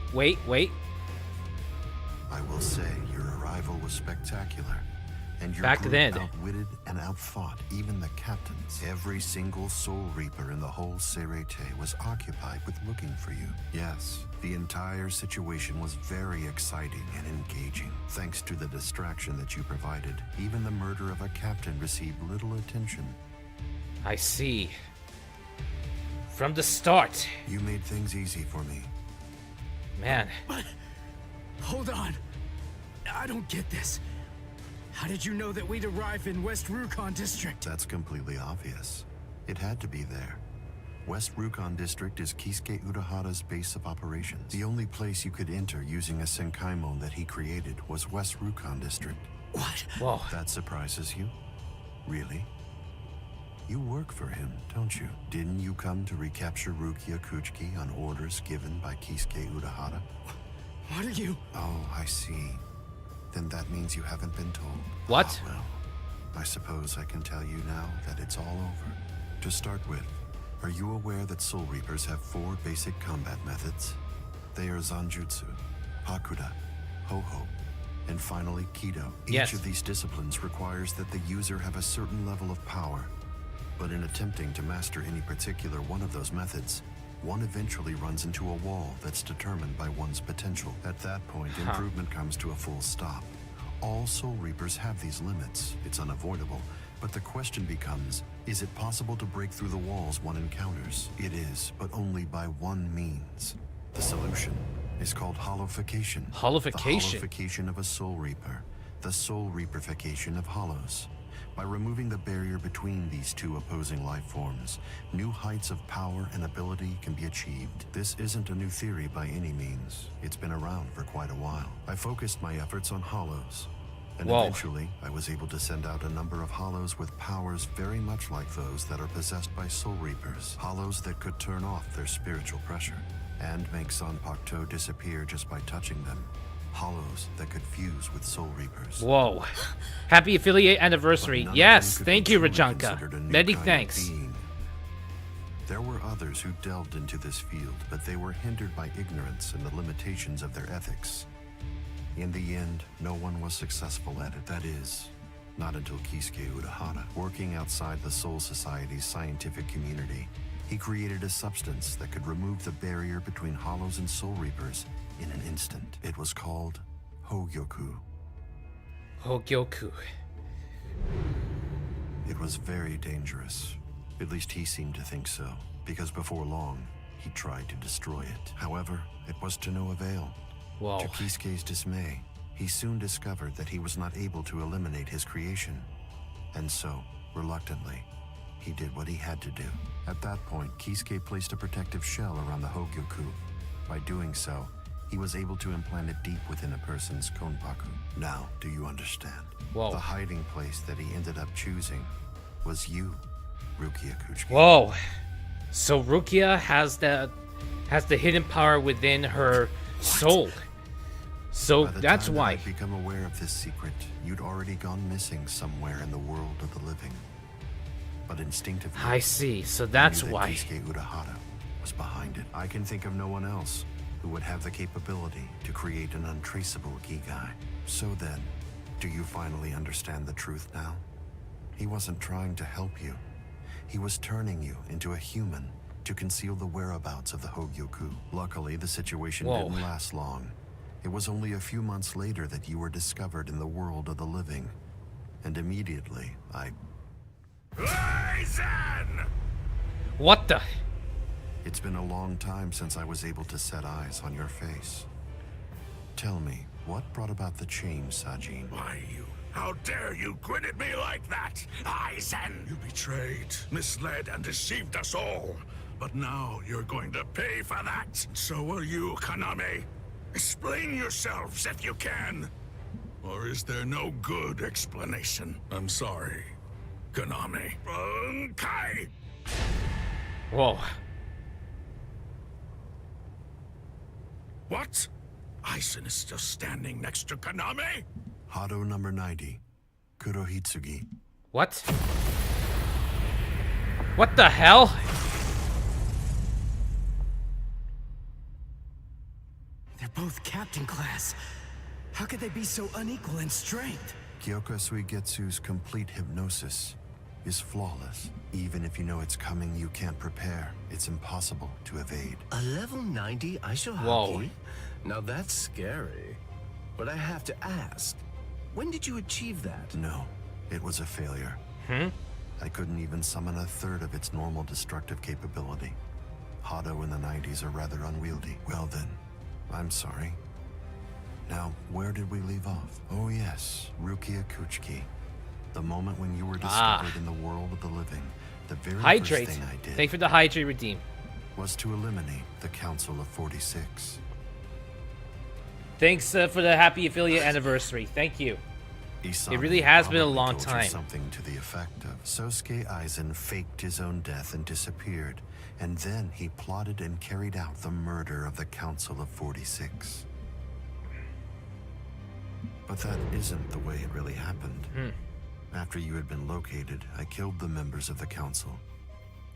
I will say your arrival was spectacular, and your Back group then. outwitted and outfought even the captains. Every single Soul Reaper in the whole Serete was occupied with looking for you. Yes, the entire situation was very exciting and engaging. Thanks to the distraction that you provided, even the murder of a captain received little attention. I see. From the start. You made things easy for me. Man. But hold on. I don't get this. How did you know that we'd arrive in West Rukon District? That's completely obvious. It had to be there. West Rukon District is Kisuke Urahara's base of operations. The only place you could enter using a Senkaimon that he created was West Rukon District. What? Whoa. That surprises you? Really? You work for him, don't you? Didn't you come to recapture Rukia Kuchiki on orders given by Kisuke Urahara? What are you? Oh, I see. Then that means you haven't been told. What? Well, I suppose I can tell you now that it's all over. To start with, are you aware that Soul Reapers have 4 basic combat methods? They are Zanjutsu, Hakuda, Ho-Ho, and finally Kido. Yes. Each of these disciplines requires that the user have a certain level of power. But in attempting to master any particular one of those methods, one eventually runs into a wall that's determined by one's potential. At that point, improvement comes to a full stop. All Soul Reapers have these limits. It's unavoidable. But the question becomes, is it possible to break through the walls one encounters? It is, but only by one means. The solution is called hollowification. Hollowification? The hollowification of a Soul Reaper. The Soul Reaperification of hollows. By removing the barrier between these two opposing life forms, new heights of power and ability can be achieved. This isn't a new theory by any means. It's been around for quite a while. I focused my efforts on hollows, and eventually I was able to send out a number of hollows with powers very much like those that are possessed by Soul Reapers. Hollows that could turn off their spiritual pressure and make Zanpakuto disappear just by touching them. Hollows that could fuse with Soul Reapers. Whoa. Happy affiliate anniversary. Yes, thank you, Rajanka. Many thanks. There were others who delved into this field, but they were hindered by ignorance and the limitations of their ethics. In the end, no one was successful at it. That is, not until Kisuke Urahara. Working outside the Soul Society's scientific community, he created a substance that could remove the barrier between Hollows and Soul Reapers in an instant. It was called Hogyoku. Hogyoku. It was very dangerous. At least he seemed to think so, because before long, he tried to destroy it. However, it was to no avail. Whoa. To Kisuke's dismay, he soon discovered that he was not able to eliminate his creation. And so, reluctantly, he did what he had to do. At that point, Kisuke placed a protective shell around the Hogyoku. By doing so, he was able to implant it deep within a person's konpaku. Now, do you understand? Whoa. The hiding place that he ended up choosing was you, Rukia Kuchiki. Whoa. So Rukia has the hidden power within her soul. So that's why. By the time that I'd become aware of this secret, you'd already gone missing somewhere in the world of the living. But instinctively, I see. So that's I knew that why. Kisuke Urahara was behind it. I can think of no one else who would have the capability to create an untraceable Gigai. So then, do you finally understand the truth now? He wasn't trying to help you. He was turning you into a human to conceal the whereabouts of the Hogyoku. Luckily, the situation didn't last long. It was only a few months later that you were discovered in the world of the living. And immediately, What the? It's been a long time since I was able to set eyes on your face. Tell me, what brought about the change, Sajin? Why, How dare you grin at me like that, Aizen? You betrayed, misled, and deceived us all. But now you're going to pay for that. So will you, Konami. Explain yourselves if you can. Or is there no good explanation? I'm sorry, Konami. Kai. Whoa. What? Aizen is still standing next to Konami? Hado number 90, Kurohitsugi. What? What the hell? They're both captain class. How could they be so unequal in strength? Kyoka Suigetsu's complete hypnosis is flawless. Even if you know it's coming, you can't prepare. It's impossible to evade. A level 90 Aisho Whoa. Haki? Now that's scary. But I have to ask, when did you achieve that? No, it was a failure. I couldn't even summon a third of its normal destructive capability. Hado in the 90s are rather unwieldy. Well then, I'm sorry. Now, where did we leave off? Oh yes, Rukia Kuchiki. The moment when you were discovered in the world of the living, the very Hydrate. first thing I did Thank you for the hydrate redeem. was to eliminate the Council of 46. Thanks for the happy affiliate anniversary. Thank you. Isami It really has been a probably long told you time. Something to the effect of Sosuke Aizen faked his own death and disappeared, and then he plotted and carried out the murder of the Council of 46. But that isn't the way it really happened. After you had been located, I killed the members of the council,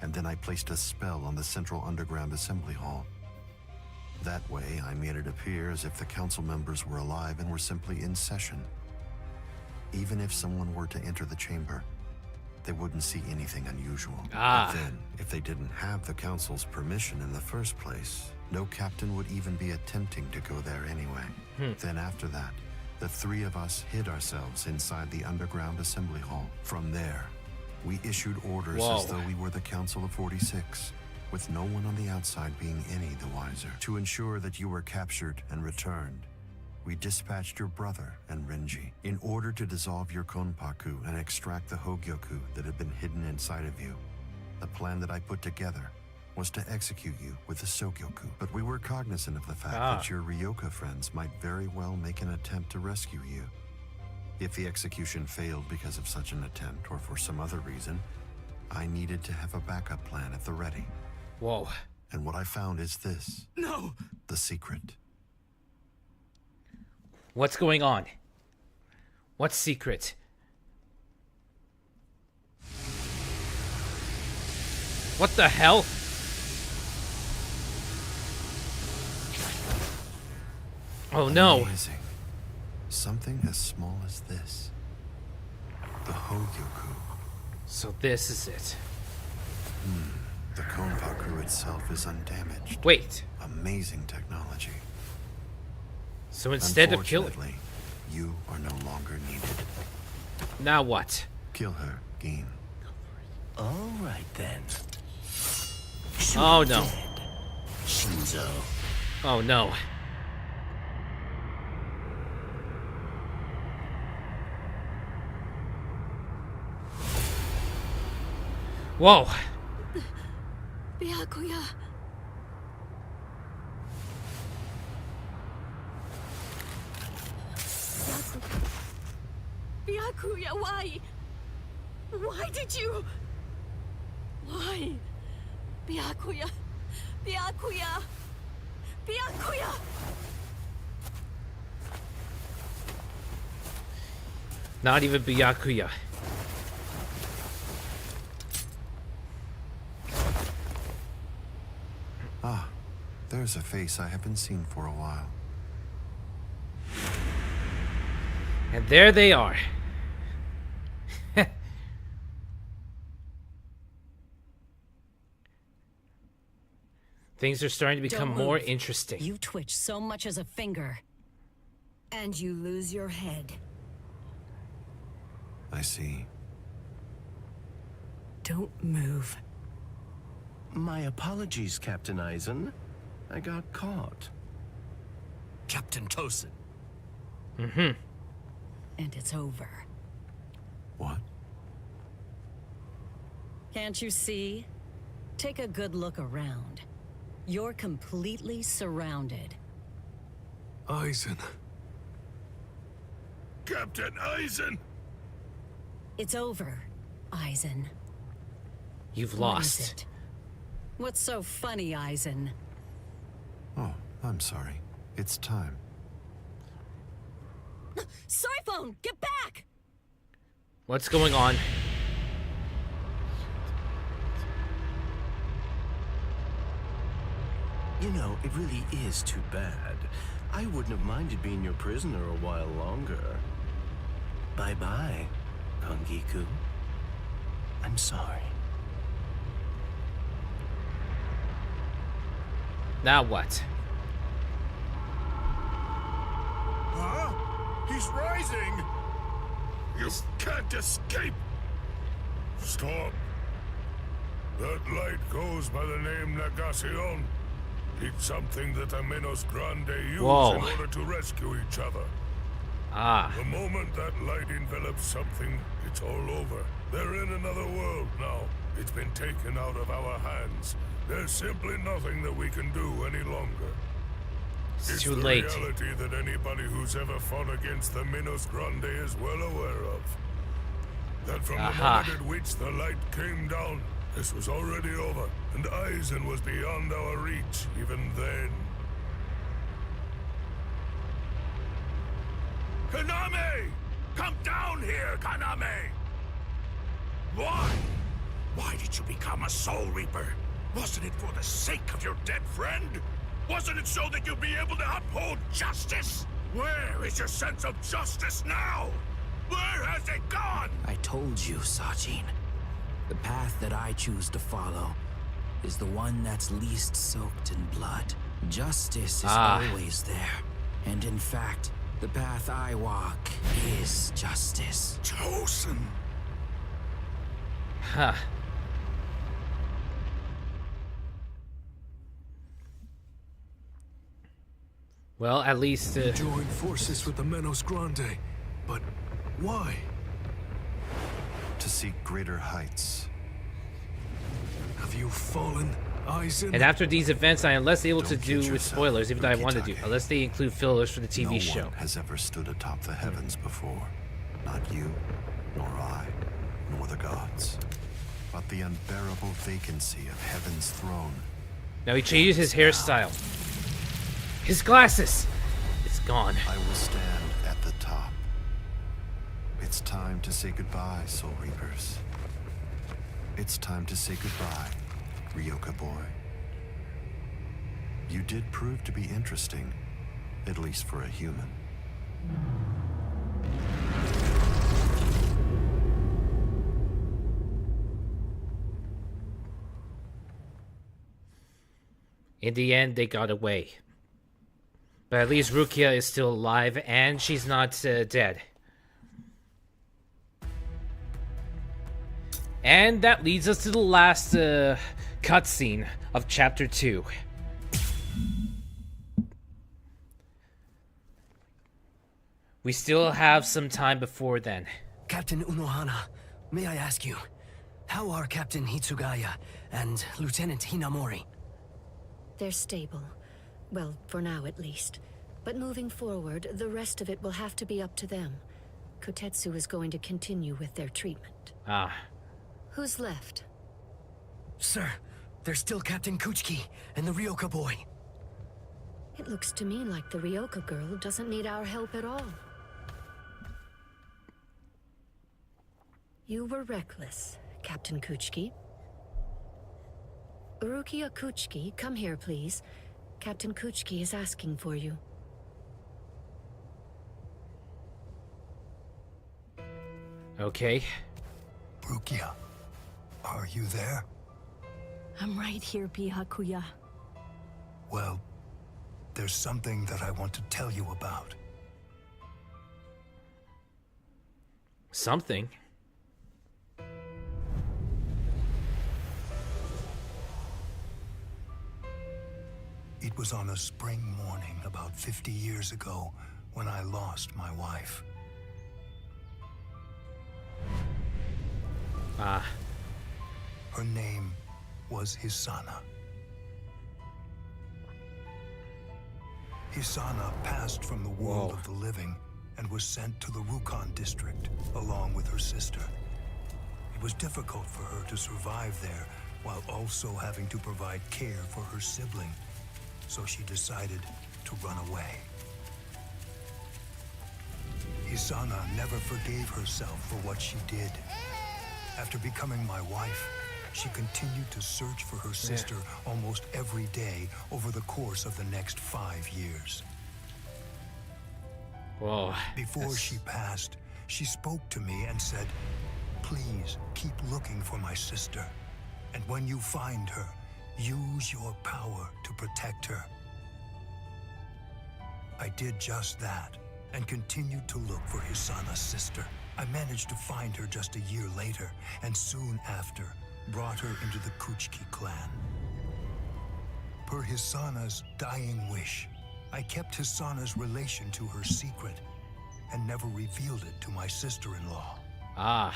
and then I placed a spell on the central underground assembly hall. That way, I made it appear as if the council members were alive and were simply in session. Even if someone were to enter the chamber, they wouldn't see anything unusual. But then, if they didn't have the council's permission in the first place, no captain would even be attempting to go there anyway. Then after that, the three of us hid ourselves inside the underground assembly hall. From there, we issued orders as though we were the Council of 46, with no one on the outside being any the wiser. To ensure that you were captured and returned, we dispatched your brother and Renji in order to dissolve your Konpaku and extract the Hogyoku that had been hidden inside of you. The plan that I put together was to execute you with the Sogyoku, but we were cognizant of the fact that your Ryoka friends might very well make an attempt to rescue you. If the execution failed because of such an attempt or for some other reason, I needed to have a backup plan at the ready. Whoa. And what I found is this. No! The secret. What's going on? What secret? What the hell? Oh no. Amazing. Something as small as this. The Hogyoku. So this is it. The Konpaku itself is undamaged. Wait. Amazing technology. So instead of killing... Unfortunately, you are no longer needed. Now what? Kill her, Gin. All right then. Oh no. Shinzo. Oh no. Whoa. Byakuya. Byakuya, why? Why did you? Why? Byakuya. Byakuya. Byakuya. Not even Byakuya. Ah, there's a face I haven't seen for a while. And there they are. Things are starting to become Don't more move. interesting. You twitch so much as a finger. And you lose your head. I see. Don't move. My apologies, Captain Aizen. I got caught. Captain Tosin. and it's over. What? Can't you see? Take a good look around. You're completely surrounded. Aizen. Captain Aizen! It's over, Aizen. You've What lost. is it? What's so funny, Aizen? Oh, I'm sorry. It's time. Scyphone, get back! What's going on? You know, it really is too bad. I wouldn't have minded being your prisoner a while longer. Bye-bye, Kongiku. I'm sorry. Now what? Huh? He's rising! You can't escape! Stop! That light goes by the name Negacion. It's something that the Menos Grande use Whoa. in order to rescue each other. Ah. The moment that light envelops something, it's all over. They're in another world now. It's been taken out of our hands. There's simply nothing that we can do any longer. It's too late. The reality that anybody who's ever fought against the Menos Grande is well aware of. That from the moment at which the light came down, this was already over, and Aizen was beyond our reach even then. Kaname! Come down here, Kaname! Why? Why did you become a Soul Reaper? Wasn't it for the sake of your dead friend? Wasn't it so that you'd be able to uphold justice? Where is your sense of justice now? Where has it gone? I told you, Sajin. The path that I choose to follow is the one that's least soaked in blood. Justice is always there. And in fact, the path I walk is justice. Chosen. Huh. Well, at least Join forces with the Menos Grande. But why? To seek greater heights. Have you fallen, Aizen? And after these events, I am less able to do with spoilers, even though I want to do, unless they include fillers for the TV show. No one has ever stood atop the heavens before. Not you, nor I, nor the gods. But the unbearable vacancy of heaven's throne. Now he changes his hairstyle. His glasses! It's gone. I will stand at the top. It's time to say goodbye, Soul Reapers. It's time to say goodbye, Ryoka boy. You did prove to be interesting, at least for a human. In the end, they got away. But at least Rukia is still alive, and she's not dead. And that leads us to the last cutscene of Chapter 2. We still have some time before then. Captain Unohana, may I ask you, how are Captain Hitsugaya and Lieutenant Hinamori? They're stable. Well, for now at least. But moving forward, the rest of it will have to be up to them. Kotetsu is going to continue with their treatment. Ah. Who's left? Sir, there's still Captain Kuchiki and the Ryoka boy. It looks to me like the Ryoka girl doesn't need our help at all. You were reckless, Captain Kuchiki. Rukia Kuchiki, come here, please. Captain Kuchiki is asking for you. Okay. Rukia, are you there? I'm right here, Byakuya. Well, there's something that I want to tell you about. Something? It was on a spring morning about 50 years ago when I lost my wife. Ah. Her name was Hisana. Hisana passed from the world of the living and was sent to the Rukon district along with her sister. It was difficult for her to survive there while also having to provide care for her sibling, so she decided to run away. Hisana never forgave herself for what she did. After becoming my wife, she continued to search for her sister almost every day over the course of the next 5 years. Whoa. Before she passed, she spoke to me and said, "Please keep looking for my sister. And when you find her, use your power to protect her." I did just that and continued to look for Hisana's sister. I managed to find her just a year later, and soon after, brought her into the Kuchiki clan. Per Hisana's dying wish, I kept Hisana's relation to her secret and never revealed it to my sister-in-law. Ah.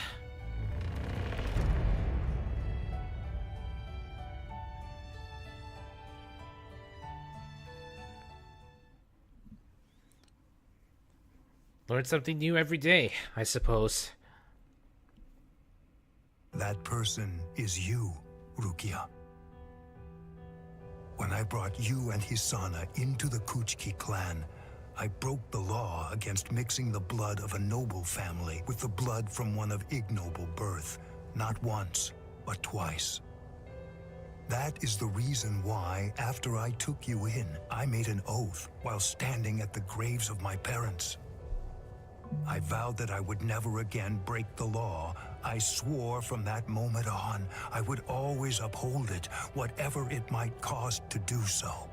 Learn something new every day, I suppose. That person is you, Rukia. When I brought you and Hisana into the Kuchiki clan, I broke the law against mixing the blood of a noble family with the blood from one of ignoble birth, not once, but twice. That is the reason why, after I took you in, I made an oath while standing at the graves of my parents. I vowed that I would never again break the law. I swore from that moment on, I would always uphold it, whatever it might cost to do so.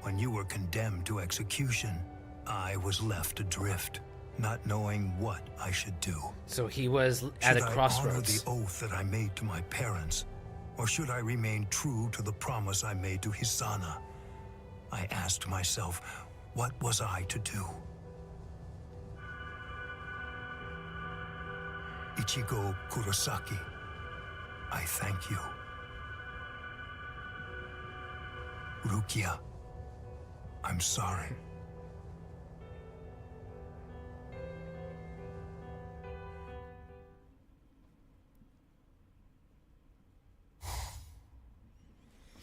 When you were condemned to execution, I was left adrift, not knowing what I should do. So he was at a crossroads. Should I honor the oath that I made to my parents, or should I remain true to the promise I made to Hisana? I asked myself, what was I to do? Ichigo Kurosaki, I thank you. Rukia, I'm sorry.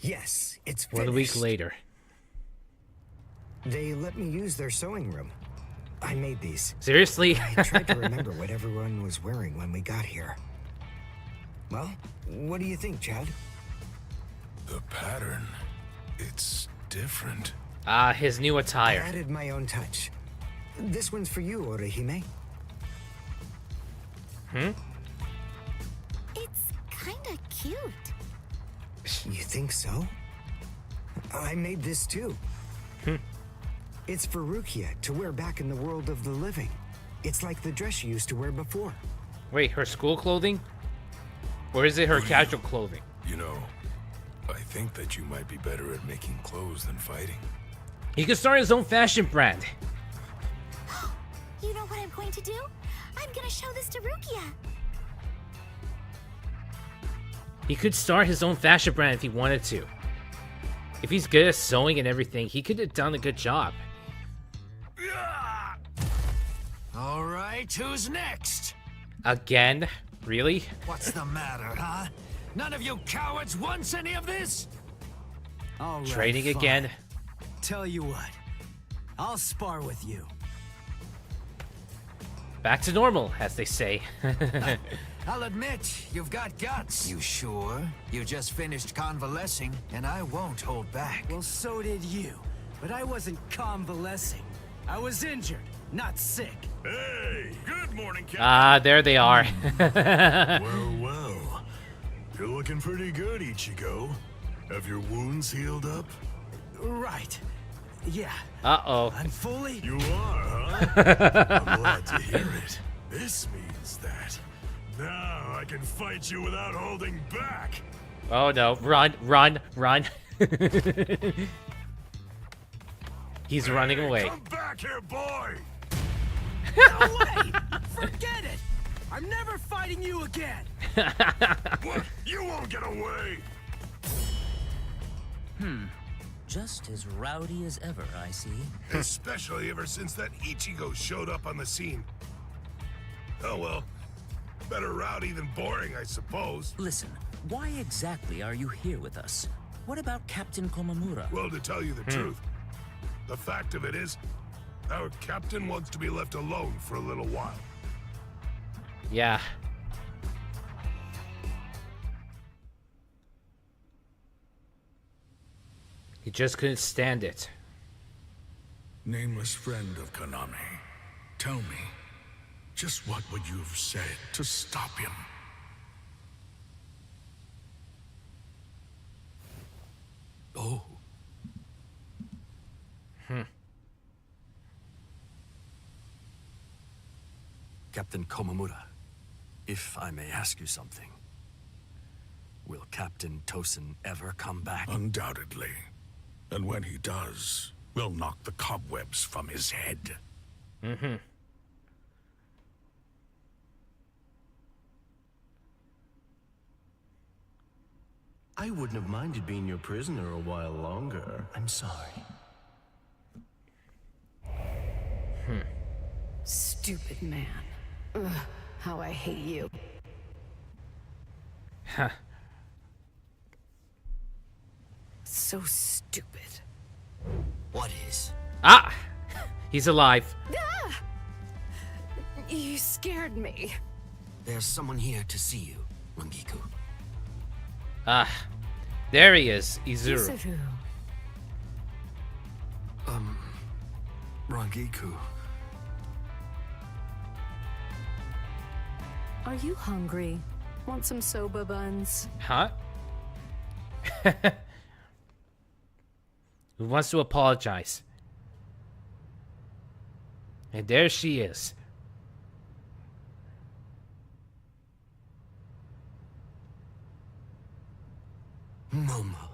Yes, it's finished. 1 week later. They let me use their sewing room. I made these. Seriously? I tried to remember what everyone was wearing when we got here. Well, what do you think, Chad? The pattern, it's different. Ah, his new attire. I added my own touch. This one's for you, Orihime. It's kinda cute. You think so? I made this too. It's for Rukia to wear back in the world of the living. It's like the dress she used to wear before. Wait, her school clothing? Or is it her casual clothing? You know, I think that you might be better at making clothes than fighting. He could start his own fashion brand. You know what I'm going to do? I'm gonna show this to Rukia. He could start his own fashion brand if he wanted to. If he's good at sewing and everything, he could have done a good job. All right, who's next? Again? Really? What's the matter, huh? None of you cowards wants any of this? All right, Training fine. again? Tell you what, I'll spar with you. Back to normal, as they say. I'll admit, you've got guts. You sure? You just finished convalescing, and I won't hold back. Well, so did you. But I wasn't convalescing. I was injured, not sick. Hey, good morning, Captain. Ah, there they are. Well. You're looking pretty good, Ichigo. Have your wounds healed up? Right. Yeah. Uh-oh. I'm fully... You are, huh? I'm glad to hear it. This means that now I can fight you without holding back. Oh no, run. He's running away. Come back here, boy! No way! Forget it! I'm never fighting you again! What? You won't get away! Just as rowdy as ever, I see. Especially ever since that Ichigo showed up on the scene. Oh well. Better rowdy than boring, I suppose. Listen, why exactly are you here with us? What about Captain Komamura? Well, to tell you the truth, the fact of it is, our captain wants to be left alone for a little while. Yeah. He just couldn't stand it. Nameless friend of Konami, tell me, just what would you have said to stop him? Oh. Captain Komamura, if I may ask you something, will Captain Tosen ever come back? Undoubtedly. And when he does, we'll knock the cobwebs from his head. I wouldn't have minded being your prisoner a while longer. I'm sorry. Stupid man. Ugh, how I hate you. Huh. So stupid. What is? Ah! He's alive. Ah! You scared me. There's someone here to see you, Rangiku. Ah. There he is, Izuru. Rangiku. Are you hungry? Want some soba buns? Huh? Who wants to apologize? And there she is. Momo.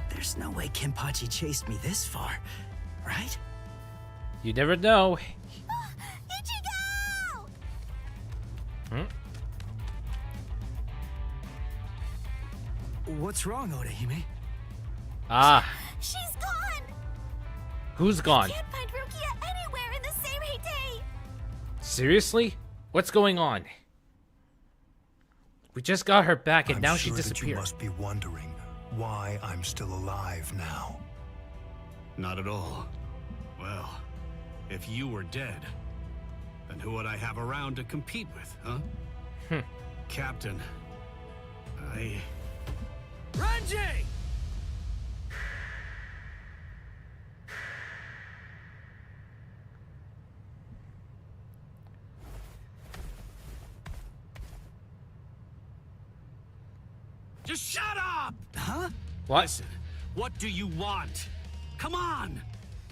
There's no way Kenpachi chased me this far, right? You never know. Ichigo! What's wrong, Odahime? Ah. She's gone! Who's gone? I can't find Rukia anywhere in the Seirei. Seriously? What's going on? We just got her back and now she I'm sure that disappeared. you must be wondering why I'm still alive now. Not at all. Well, if you were dead, then who would I have around to compete with, huh? Captain, Renji! Just shut up! Huh? What? Listen, what do you want? Come on!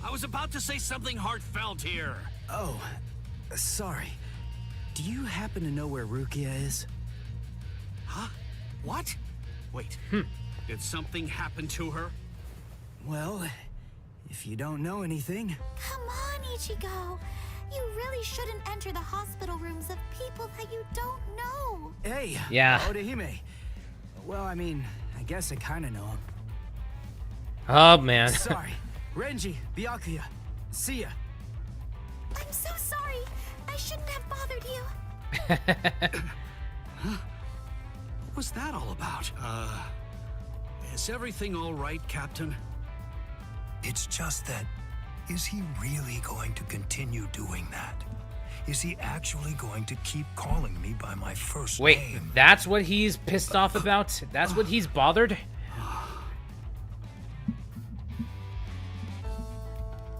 I was about to say something heartfelt here. Oh, sorry. Do you happen to know where Rukia is? Huh? What? Wait. Did something happen to her? Well, if you don't know anything... Come on, Ichigo. You really shouldn't enter the hospital rooms of people that you don't know. Hey! Yeah. Odahime. Well, I mean, I guess I kind of know him. Oh, man. Sorry. Renji, Byakuya. See ya. I'm so sorry. I shouldn't have bothered you. What was that all about? Is everything all right, Captain? It's just that, is he really going to continue doing that? Is he actually going to keep calling me by my first Wait, name? that's what he's pissed off about? That's what he's bothered?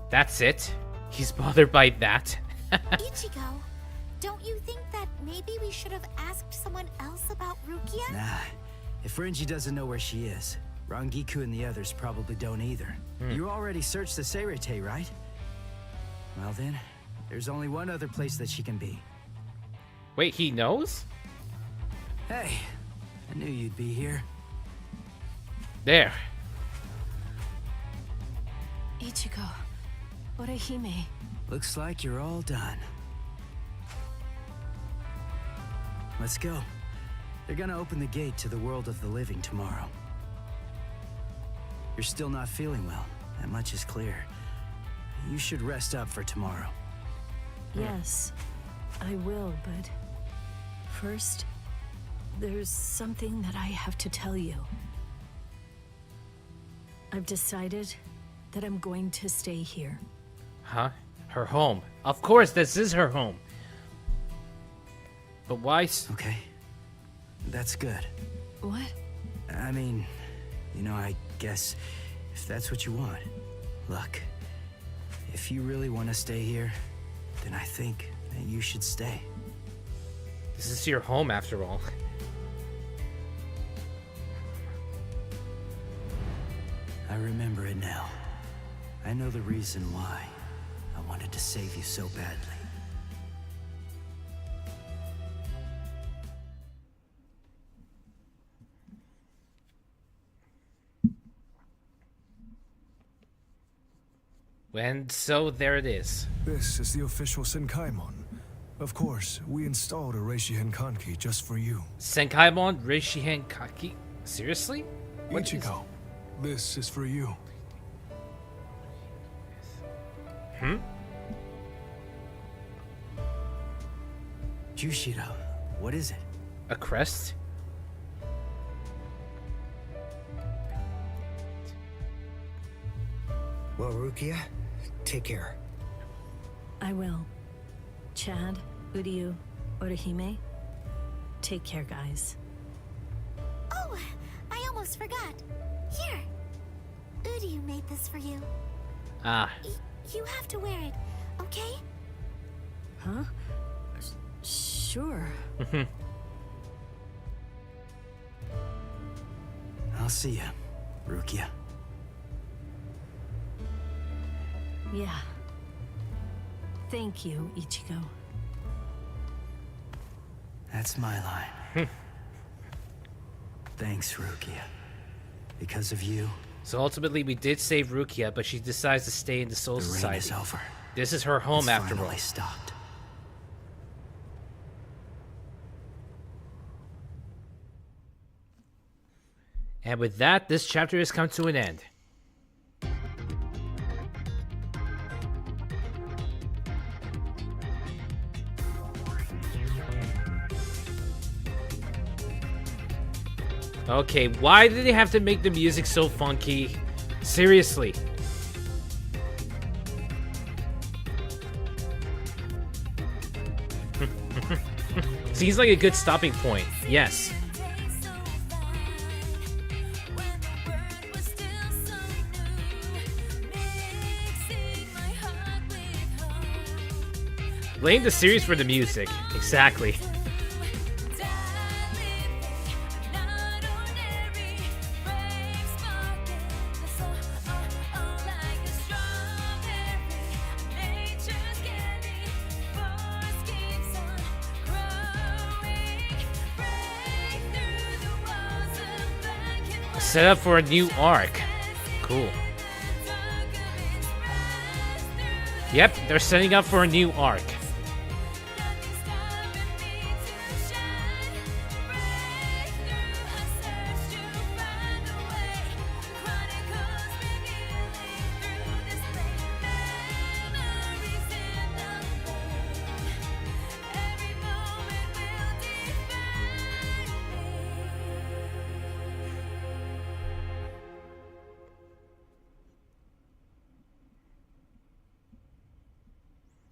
That's it? He's bothered by that? Ichigo, don't you think that maybe we should have asked someone else about Rukia? Nah, if Renji doesn't know where she is, Rangiku and the others probably don't either. You already searched the Seirei, right? Well then, there's only one other place that she can be. Wait, he knows? Hey, I knew you'd be here. There. Ichigo, Orihime. Looks like you're all done. Let's go. They're gonna open the gate to the world of the living tomorrow. You're still not feeling well. That much is clear. You should rest up for tomorrow. Yes, I will, but first, there's something that I have to tell you. I've decided that I'm going to stay here. Huh? Her home. Of course, this is her home. But why? Okay. That's good. What? I mean, you know, I guess if that's what you want. Look, if you really want to stay here, then I think that you should stay. This is your home after all. I remember it now. I know the reason why I wanted to save you so badly. And so there it is. This is the official Senkaimon. Of course, we installed a Reishihen Kanki just for you. Senkaimon Reishihen Kanki? Seriously? What Ichigo, this is for you. Jushiro, what is it? A crest? Well, Rukia, take care. I will. Chad, Uryu, Orihime, take care, guys. Oh, I almost forgot. Here. Uryu made this for you. Ah. You have to wear it, okay? Huh? Sure. I'll see you, Rukia. Yeah. Thank you, Ichigo. That's my line. Thanks, Rukia. Because of you. So ultimately, we did save Rukia, but she decides to stay in the Soul Society. The rain is over. This is her home after all. It's finally stopped. And with that, this chapter has come to an end. Okay, why did they have to make the music so funky? Seriously. Seems like a good stopping point. Yes. Blame the series for the music. Exactly. Set up for a new arc. Cool. Yep, they're setting up for a new arc.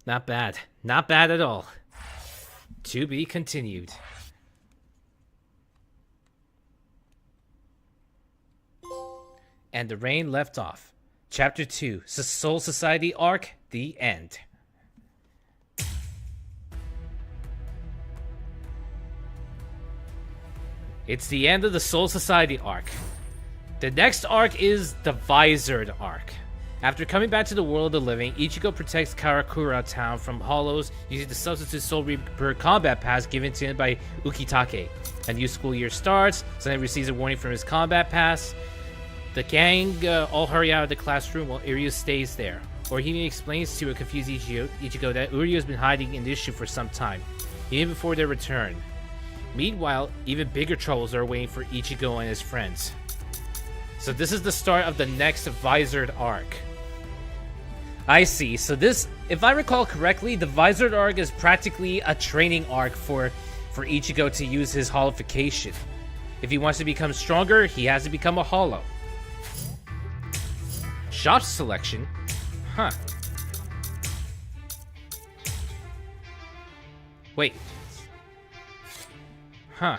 Not bad. Not bad at all. To be continued. And the rain left off. Chapter 2, Soul Society Arc, The End. It's the end of the Soul Society arc. The next arc is the Visored arc. After coming back to the world of the living, Ichigo protects Karakura town from hollows using the substitute Soul Rebirth combat pass given to him by Ukitake. A new school year starts, so he receives a warning from his combat pass. The gang all hurry out of the classroom while Uryu stays there. Orihime explains to a confused Ichigo that Uryu has been hiding in the issue for some time, even before their return. Meanwhile, even bigger troubles are waiting for Ichigo and his friends. So this is the start of the next Visored arc. I see. So this, if I recall correctly, the Visored arc is practically a training arc for Ichigo to use his holification. If he wants to become stronger, he has to become a holo. Shop selection? Huh. Wait. Huh.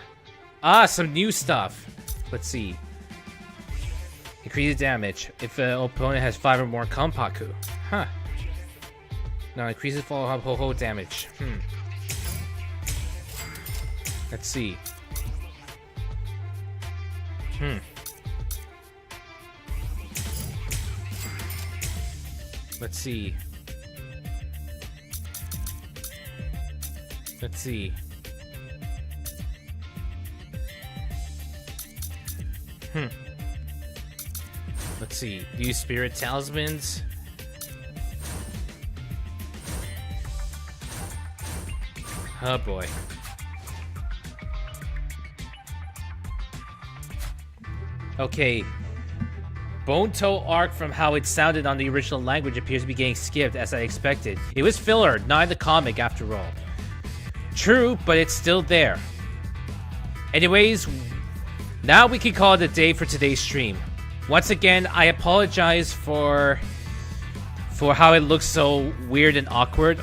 Ah, some new stuff. Let's see. Increases damage if an opponent has 5 or more Kanpaku. Huh. No, increases follow-up ho-ho damage. Let's see. Let's see. Let's see. Let's see. Use spirit talismans. Oh boy. Okay. Bone Toe arc, from how it sounded on the original language, appears to be getting skipped as I expected. It was filler, not in the comic after all. True, but it's still there. Anyways, now we can call it a day for today's stream. Once again, I apologize for how it looks so weird and awkward.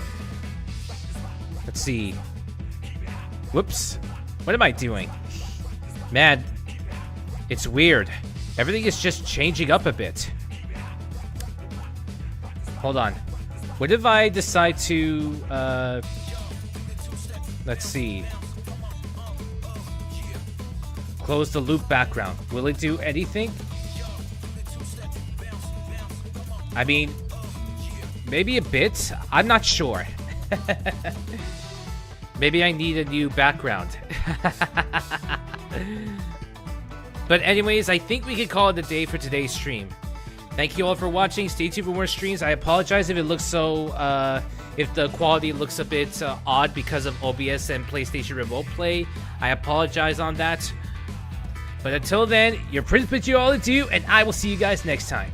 Let's see. Whoops. What am I doing? Man, it's weird. Everything is just changing up a bit. Hold on. What if I decide to, let's see. Close the loop background. Will it do anything? I mean, maybe a bit. I'm not sure. Maybe I need a new background. But anyways, I think we could call it a day for today's stream. Thank you all for watching. Stay tuned for more streams. I apologize if it looks so, if the quality looks a bit odd because of OBS and PlayStation Remote Play. I apologize on that. But until then, your Prince bids you all adieu, and I will see you guys next time.